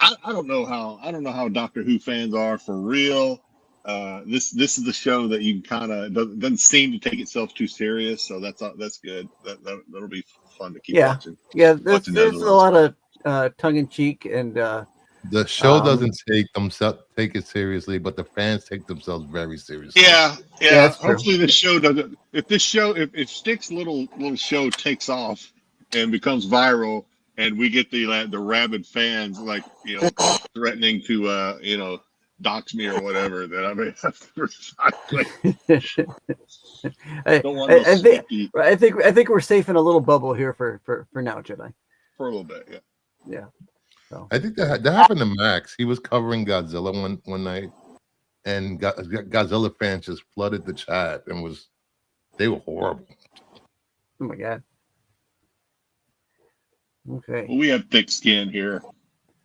I don't know how Doctor Who fans are for real. This is the show that you kind of doesn't seem to take itself too serious, so that's good. That'll be fun to keep watching. Yeah, there's a lot of tongue in cheek and the show doesn't take it seriously, but the fans take themselves very seriously. Yeah. true. Hopefully this show doesn't. If Stick's little show takes off and becomes viral, and we get the rabid fans threatening to dox me or whatever, then I mean, I think we're safe in a little bubble here for now, Jedi. For a little bit, yeah. So. I think that happened to Max. He was covering Godzilla one night, and Godzilla fans just flooded the chat and they were horrible. Oh my god. Okay. Well, we have thick skin here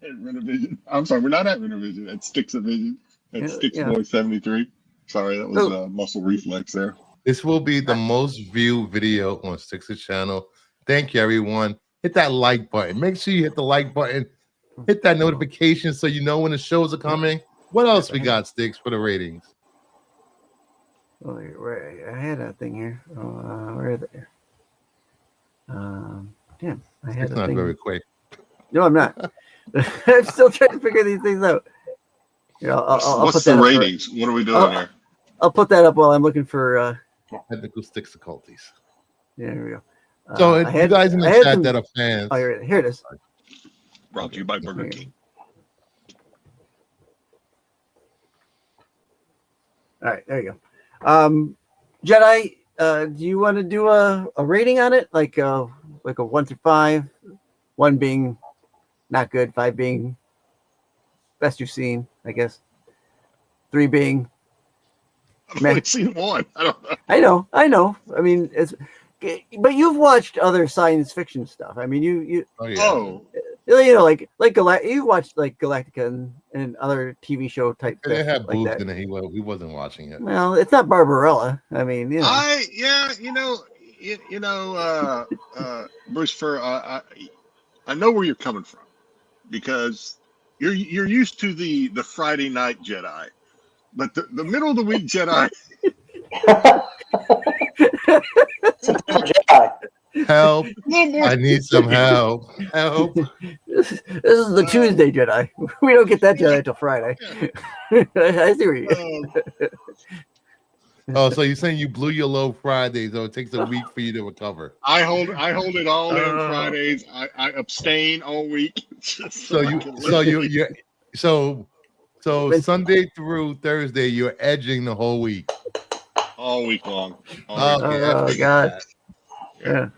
at RENNAVISION. I'm sorry, we're not at RENNAVISIon. At Stix-A-Vision. At Stixboy73. Sorry, that was a muscle reflex there. This will be the most viewed video on Stix's channel. Thank you, everyone. Hit that like button. Make sure you hit the like button. Hit that notification so you know when the shows are coming. What else we got, Stix, for the ratings? Oh, I had a thing here. Where is it? Damn, I had It's a not thing. very quick. No, I'm not. I'm still trying to figure these things out. Yeah, I'll What's put the that ratings? What are we doing here? I'll put that up while I'm looking for. Technical Stix difficulties. Yeah, here we go. So you guys in the chat that are fans. Oh, here it is. Brought to you by Burger King. All right, there you go. Jedi, do you want to do a rating on it, like a 1 through 5? 1 being not good, 5 being best you've seen, I guess. 3 being. I've only seen 1. I don't know. I know. I mean, but you've watched other science fiction stuff. I mean, you. Oh yeah. Oh. You know, like you watched like Galactica and other TV show type They stuff had like boobs that. in it. He wasn't watching it. Well, it's not Barbarella. I mean, you know. Bruce Fur, I know where you're coming from, because you're used to the Friday night Jedi, but the middle of the week Jedi. Jedi. Help! I need some help. Help! This is the Tuesday Jedi. We don't get that Jedi until Friday. I see where you. Oh, so you're saying you blew your load Friday, so it takes a week for you to recover. I hold it all in Fridays. I abstain all week. So Sunday through Thursday, you're edging the whole week. All week long. Oh God. Yeah.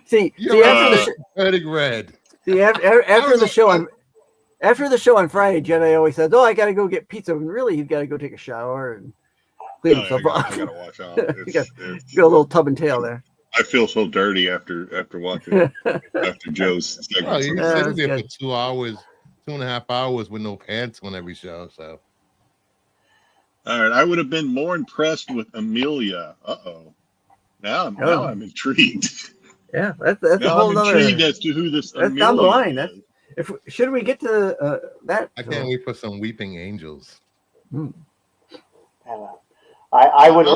See, You're after the turning red. See, after the show on Friday, Jedi always says, "Oh, I got to go get pizza." And really, he's got to go take a shower and clean himself off. I gotta watch out. Got a little tub and tail there. I feel so dirty after watching after Joe's segment. Oh, you're sitting there for 2 hours, 2.5 hours with no pants on every show. So, all right, I would have been more impressed with Amelia. Now I'm intrigued. Yeah, that's a whole other. Intrigued as to who this. That's Amelia down the line. is. Should we get to that? I can't wait for some weeping angels. I would.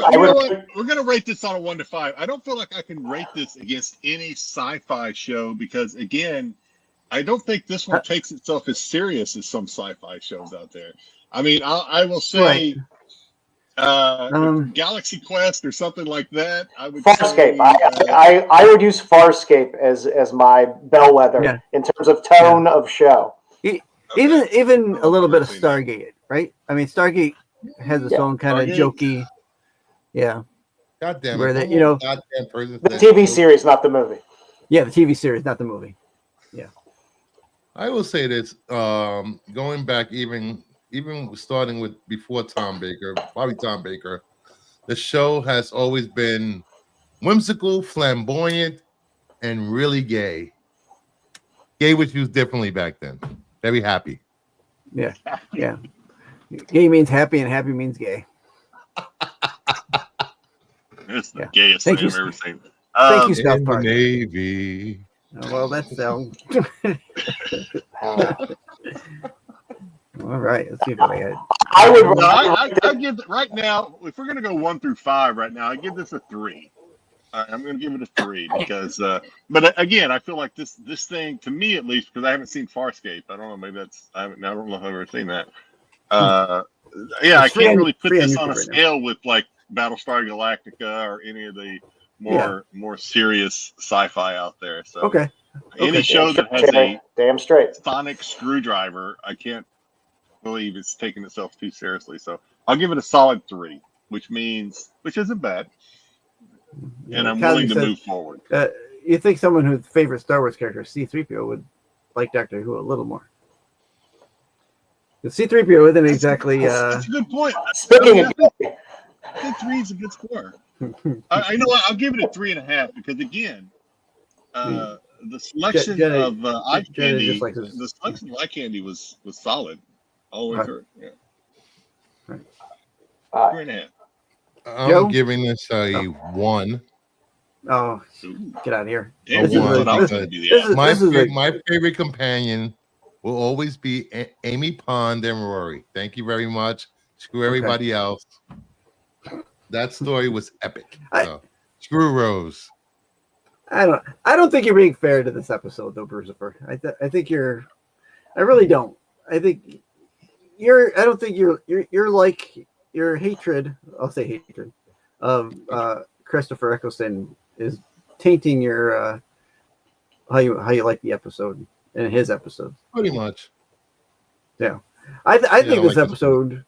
We're gonna rate this on a 1 to 5. I don't feel like I can rate this against any sci-fi show, because again, I don't think this one takes itself as serious as some sci-fi shows out there. I mean, I will say. Right. Galaxy Quest or something like that. I would Farscape. say, I would use Farscape as my bellwether in terms of tone of show. Even a little bit of Stargate, right? I mean, Stargate has its own kind of jokey. Yeah. Goddamn. Where the TV series, not the movie. Yeah, the TV series, not the movie. Yeah. I will say this. Going back even starting with before Tom Baker, the show has always been whimsical, flamboyant, and really gay. Gay was used differently back then. Very happy. Yeah. Gay means happy, and happy means gay. It's the gayest thing I've ever seen. Thank you, South Park. Navy. Oh, well, that's all right, let's see what I had. I give right now. If we're gonna go 1 through 5 right now, I give this a 3. I'm gonna give it a 3 because. But again, I feel like this thing, to me at least, because I haven't seen Farscape. I don't know. Maybe that's. I don't know if I've ever seen that. Yeah, I can't really put this on a scale with like Battlestar Galactica or any of the more serious sci-fi out there. So okay. Any show that has a damn straight sonic screwdriver, I can't believe it's taking itself too seriously. So I'll give it a solid 3, which isn't bad. And I'm willing to move forward. You think someone whose favorite Star Wars character, C-3PO, would like Doctor Who a little more? C-3PO isn't exactly. That's a good point. Speaking of, I think 3 is a good score. I know what, I'll give it a 3.5 because again, the selection of eye candy, just likes the selection of eye candy was solid all the way through. Yeah. 3.5. I'm Joe? giving this a 1. Oh, Ooh. get out of here! Yeah, This you is thought I was a- going to be the this ass. is- My favorite companion will always be Amy Pond and Rory. Thank you very much. Screw everybody else. That story was epic. So, screw Rose. I don't think you're being fair to this episode, though, Brucifer. I think you're. I really don't. I think you're. I don't think you're like your hatred. I'll say hatred of Christopher Eccleston is tainting your how you like the episode and his episodes. Pretty much. Yeah, I think this like episode.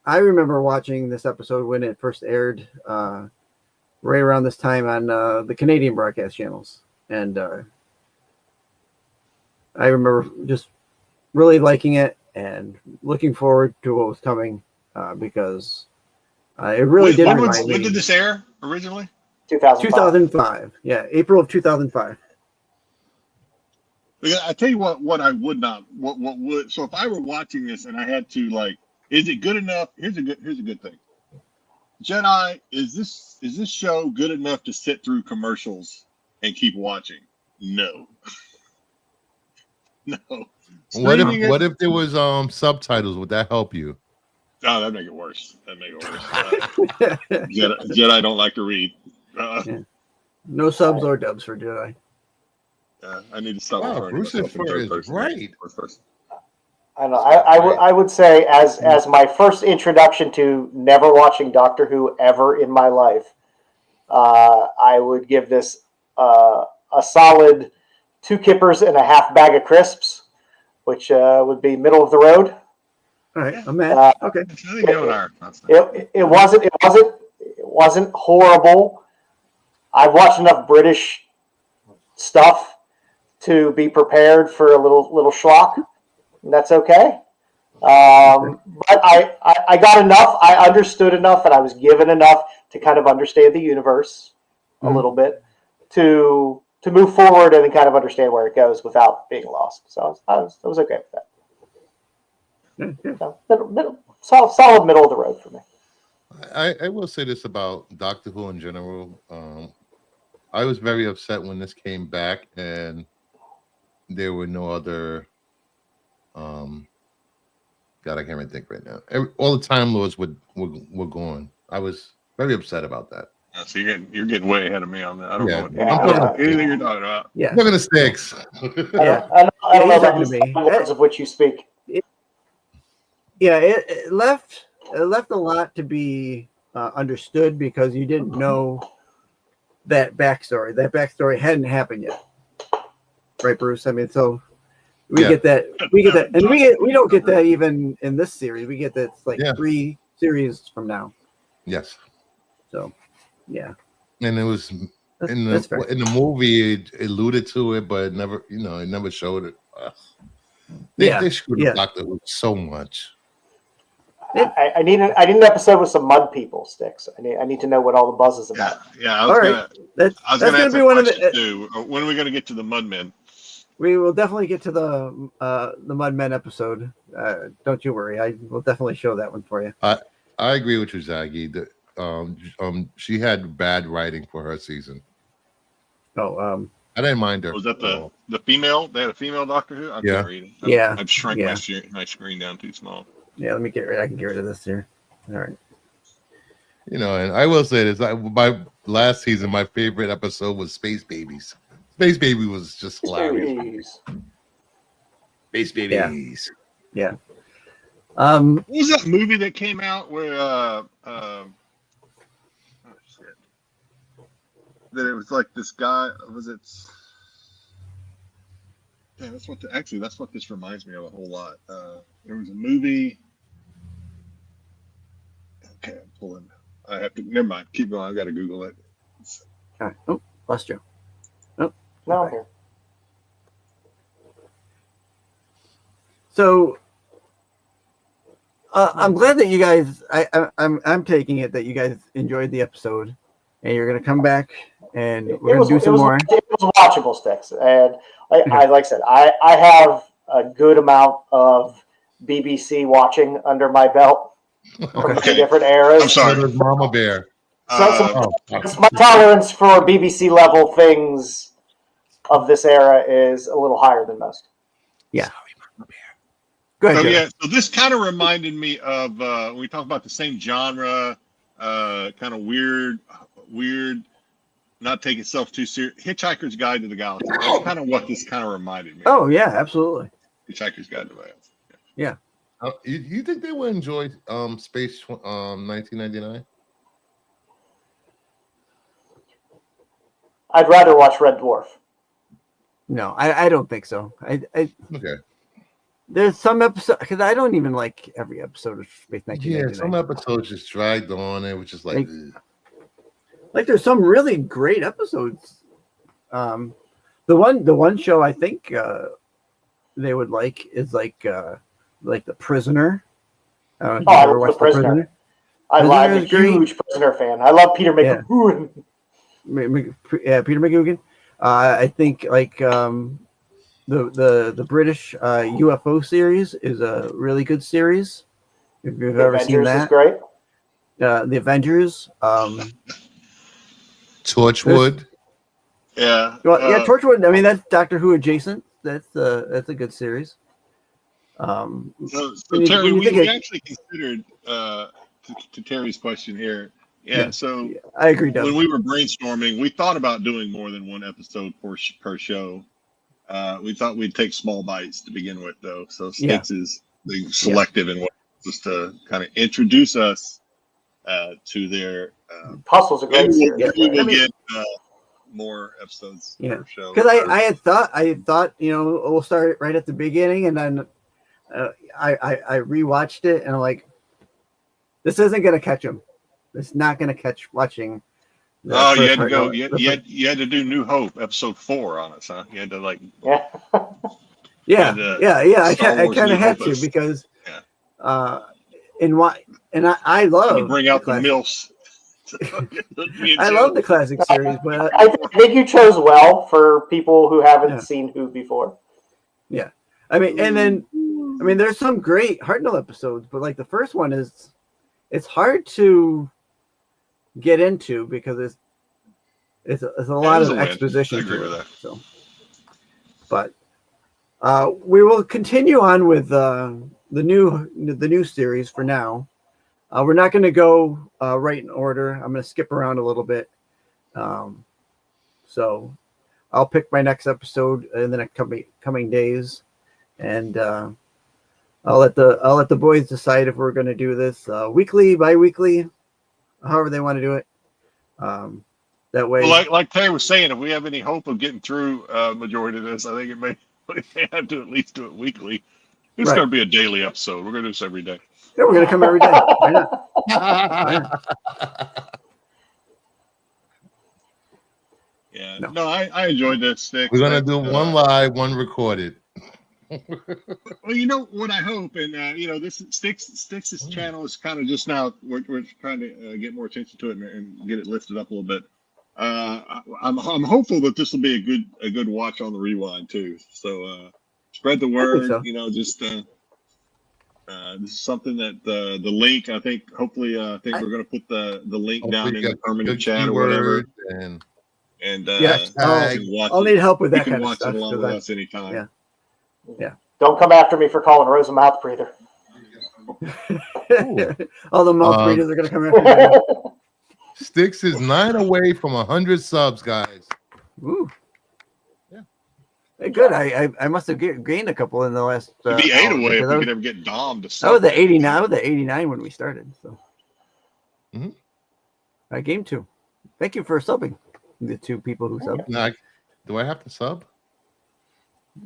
I remember watching this episode when it first aired, right around this time on the Canadian broadcast channels, and I remember just really liking it and looking forward to what was coming because it really did remind me. When did this air originally? 2005. Yeah, April of 2005. I tell you what I would not what would so if I were watching this and I had to like, is it good enough? Here's a good thing. Jedi, is this show good enough to sit through commercials and keep watching? No. No. What if there was subtitles? Would that help you? Oh, that'd make it worse. Jedi don't like to read. No subs or dubs for Jedi. I need to stop. Wow, Bruce is right. I know. I would say as my first introduction to never watching Doctor Who ever in my life, I would give this a solid 2 kippers and a half bag of crisps, which would be middle of the road. All right, I'm mad. Okay. It wasn't horrible. I've watched enough British stuff to be prepared for a little schlock. And that's okay. But I got enough. I understood enough, and I was given enough to kind of understand the universe a little bit to move forward and then kind of understand where it goes without being lost. So I was okay with that. So, solid middle of the road for me. I will say this about Doctor Who in general. I was very upset when this came back and there were no other. God, I can't even think right now. All the Time Lords were gone. I was very upset about that. So you're getting way ahead of me on that. I don't know anything you're talking about. Yeah. Look at the sticks. I don't know about the words of which you speak. It left a lot to be understood because you didn't know that backstory. That backstory hadn't happened yet, right, Bruce? I mean, so we get that, and we don't get that even in this series. We get that it's like 3 series from now. Yes. So, yeah. And it was in the movie. It alluded to it, but it never showed it. They screwed up Doctor Who so much. I need an episode with some mud people sticks. I need to know what all the buzz is about. Yeah. I was going to be one of the. Too. When are we going to get to the Mudmen? We will definitely get to the Mudmen episode. Don't you worry. I will definitely show that one for you. I agree with you, Zaggy. That she had bad writing for her season. Oh, I didn't mind her. Was that the female? They had a female Doctor Who. I can't read it. Yeah. I've shrank my screen down too small. Yeah, let me I can get rid of this here. All right. And I will say this: my last season, my favorite episode was Space Babies. Space Baby was just hilarious. Space Babies. Yeah. What was that movie that came out where that it was like this guy was it? Yeah, that's what this reminds me of a whole lot. There was a movie. Okay, I'm pulling. I have to. Never mind. Keep going. I've got to Google it. All right. Oh, lost you. Oh, no, here. So, I'm glad that you guys. I'm taking it that you guys enjoyed the episode, and you're gonna come back, and we're gonna do some more. It was watchable, Sticks, and Okay. like I said, I have a good amount of BBC watching under my belt from Okay. two different eras. I'm sorry. So does Mama Bear. My tolerance for BBC level things of this era is a little higher than most. Yeah. Go ahead. So Joe. yeah, so this kind of reminded me of when we talk about the same genre, kind of weird, not take itself too serious. Hitchhiker's Guide to the Galaxy. That's kind of what this kind of reminded me. Oh yeah, absolutely. Hitchhiker's Guide to the Galaxy. Yeah. You think they would enjoy Space 1999? I'd rather watch Red Dwarf. No, I don't think so. Okay. There's some episode because I don't even like every episode of Space 1999. Yeah, some episodes just dragged on. It was just like Like there's some really great episodes. The one show I think they would like is like The Prisoner. I don't know if you ever watched The Prisoner. I'm a huge Prisoner fan. I love Peter McGoohan. Yeah, Peter McGoogan. I think like the British UFO series is a really good series. If you've ever seen that, is great. The Avengers. Torchwood. Yeah. Well, yeah, Torchwood. I mean, that's Doctor Who adjacent. That's a good series. So Terry, we actually considered to Terry's question here. Yeah, so I agree. Doug. When we were brainstorming, we thought about doing more than one episode per show. We thought we'd take small bites to begin with, though. So Sticks is being selective in what just to kind of introduce us to their. Hustle's a great series. Maybe we'll get more episodes per show. Because I had thought we'll start right at the beginning, and then I rewatched it, and I'm like, this isn't gonna catch him. It's not going to catch watching. You had to go. You had to do New Hope episode 4 on us, huh? You had to like. Yeah. I kind of had to because, I love. You bring out the MILFs. I love the classic series, but I think you chose well for people who haven't seen Who before. Yeah, I mean, there's some great Hartnell episodes, but like the first one it's hard to get into because it's a lot of exposition. I agree with that. So, but we will continue on with the new series for now. We're not going to go right in order. I'm going to skip around a little bit. So I'll pick my next episode in the next coming days, and I'll let the boys decide if we're going to do this weekly, bi-weekly, however they want to do it. That way, well, like Terry was saying, if we have any hope of getting through majority of this, I think we may have to at least do it weekly. It's going to be a daily episode. We're going to do this every day. Yeah, we're going to come every day. Why not? Why not? Yeah. No, I enjoyed this. Sticks. We're going to do one live, one recorded. Well, you know what I hope, and this Sticks' channel is kind of just now we're trying to get more attention to it and get it lifted up a little bit. I'm hopeful that this will be a good watch on the rewind too. So spread the word. So. This is something that the link. I think hopefully we're going to put the link down in the permanent chat or whatever. And I'll need help with that kind of stuff. You can watch it along with us anytime. Yeah. Don't come after me for calling Rose a mouth breather. All the mouth breathers are going to come after you. Sticks is 9 away from 100 subs, guys. Ooh. Yeah. Hey, good. I must have gained a couple in the last. It'd be 8 away if we could ever get Dom to sub. I was at 89. I was at 89 when we started. So. Mm-hmm. I gained 2. Thank you for subbing. The 2 people who subbed. Now, do I have to sub?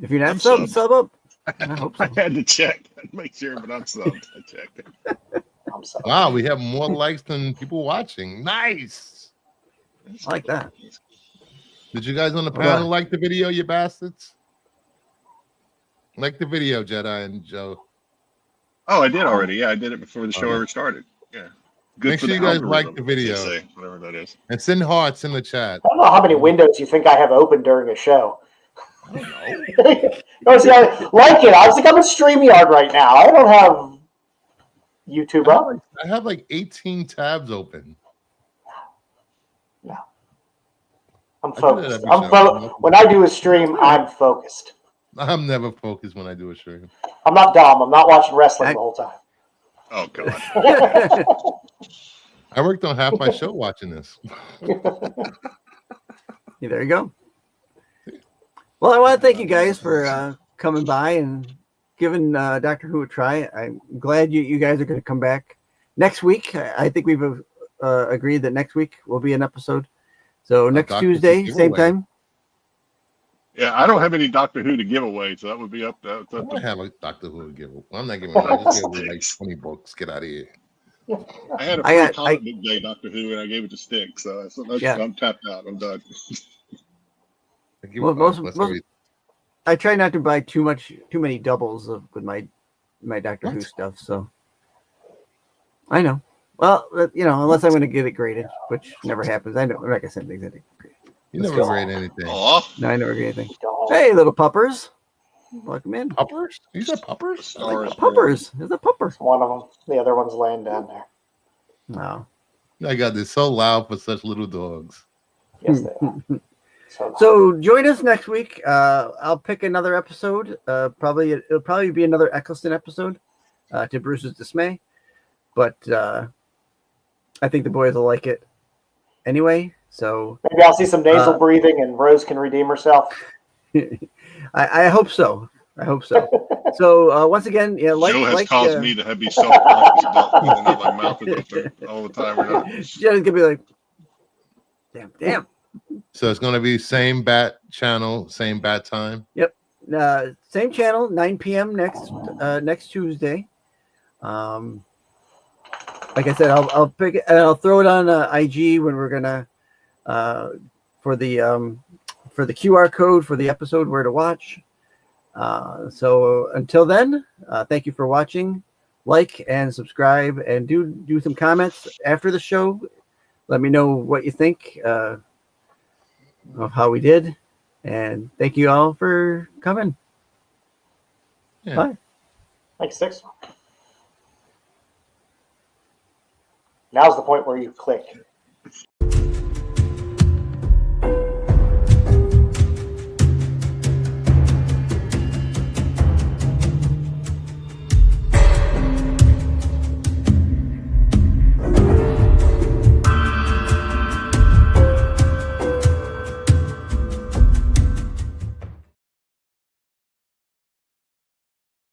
If you're not sub up. I hope so. I had to check. I'd make sure, but I'm subbed. I checked it. I'm sorry. Wow, we have more likes than people watching. Nice. I like that. Did you guys on the panel like the video, you bastards? Like the video, Jedi and Joe. Oh, I did already. Yeah, I did it before the show Okay. ever started. Yeah. Good Make for sure the you guys algorithm, like the as they video say, whatever that is. and send hearts in the chat. I don't know how many windows you think I have open during a show. I don't know. Oh, see, I like it. I was like, I'm in StreamYard right now. I don't have YouTube up. I have like 18 tabs open. I'm I do that focused. every show. When I do a stream, I'm focused. I'm never focused when I do a stream. I'm not dumb. I'm not watching wrestling the whole time. Oh, God. I worked on half my show watching this. There you go. Well, I want to thank you guys for coming by and giving Doctor Who a try. I'm glad you guys are going to come back next week. I think we've agreed that next week will be an episode. So next Doctor Tuesday, Who same giveaway. time. Yeah, I don't have any Doctor Who to give away, so that would be up to I'm gonna have a Doctor Who to give. I'm not giving. I just gave away like 20 books. Get out of here. I had a free comic book day Doctor Who, and I gave it to Stick, so I'm tapped out. I'm done. I try not to buy too many doubles with my Doctor Who stuff. So I know. Well, unless I'm going to get it graded, which never happens. I know. Like I said, things I think. You never grade anything. Aww. No, I never grade anything. Hey, little puppers, welcome in. Puppers? These are puppers. Puppers. There's a pupper. One of them. The other one's laying down there. No. I got this so loud for such little dogs. Yes, they are. So join us next week. I'll pick another episode. It'll probably be another Eccleston episode, to Bruce's dismay. But I think the boys will like it anyway. So maybe I'll see some nasal breathing, and Rose can redeem herself. I hope so. I hope so. So once again, yeah, Joe has caused me to be self-conscious about even though my mouth is open all the time. Jen's gonna be like, damn. So it's gonna be same bat channel, same bat time. Yep. Same channel, 9 p.m. next Tuesday. Like I said, I'll pick it and I'll throw it on IG when we're gonna for the QR code for the episode where to watch. So until then, thank you for watching. Like and subscribe, and do some comments after the show. Let me know what you think of how we did, and thank you all for coming. Yeah. Bye. Thanks, Six. Now's the point where you click.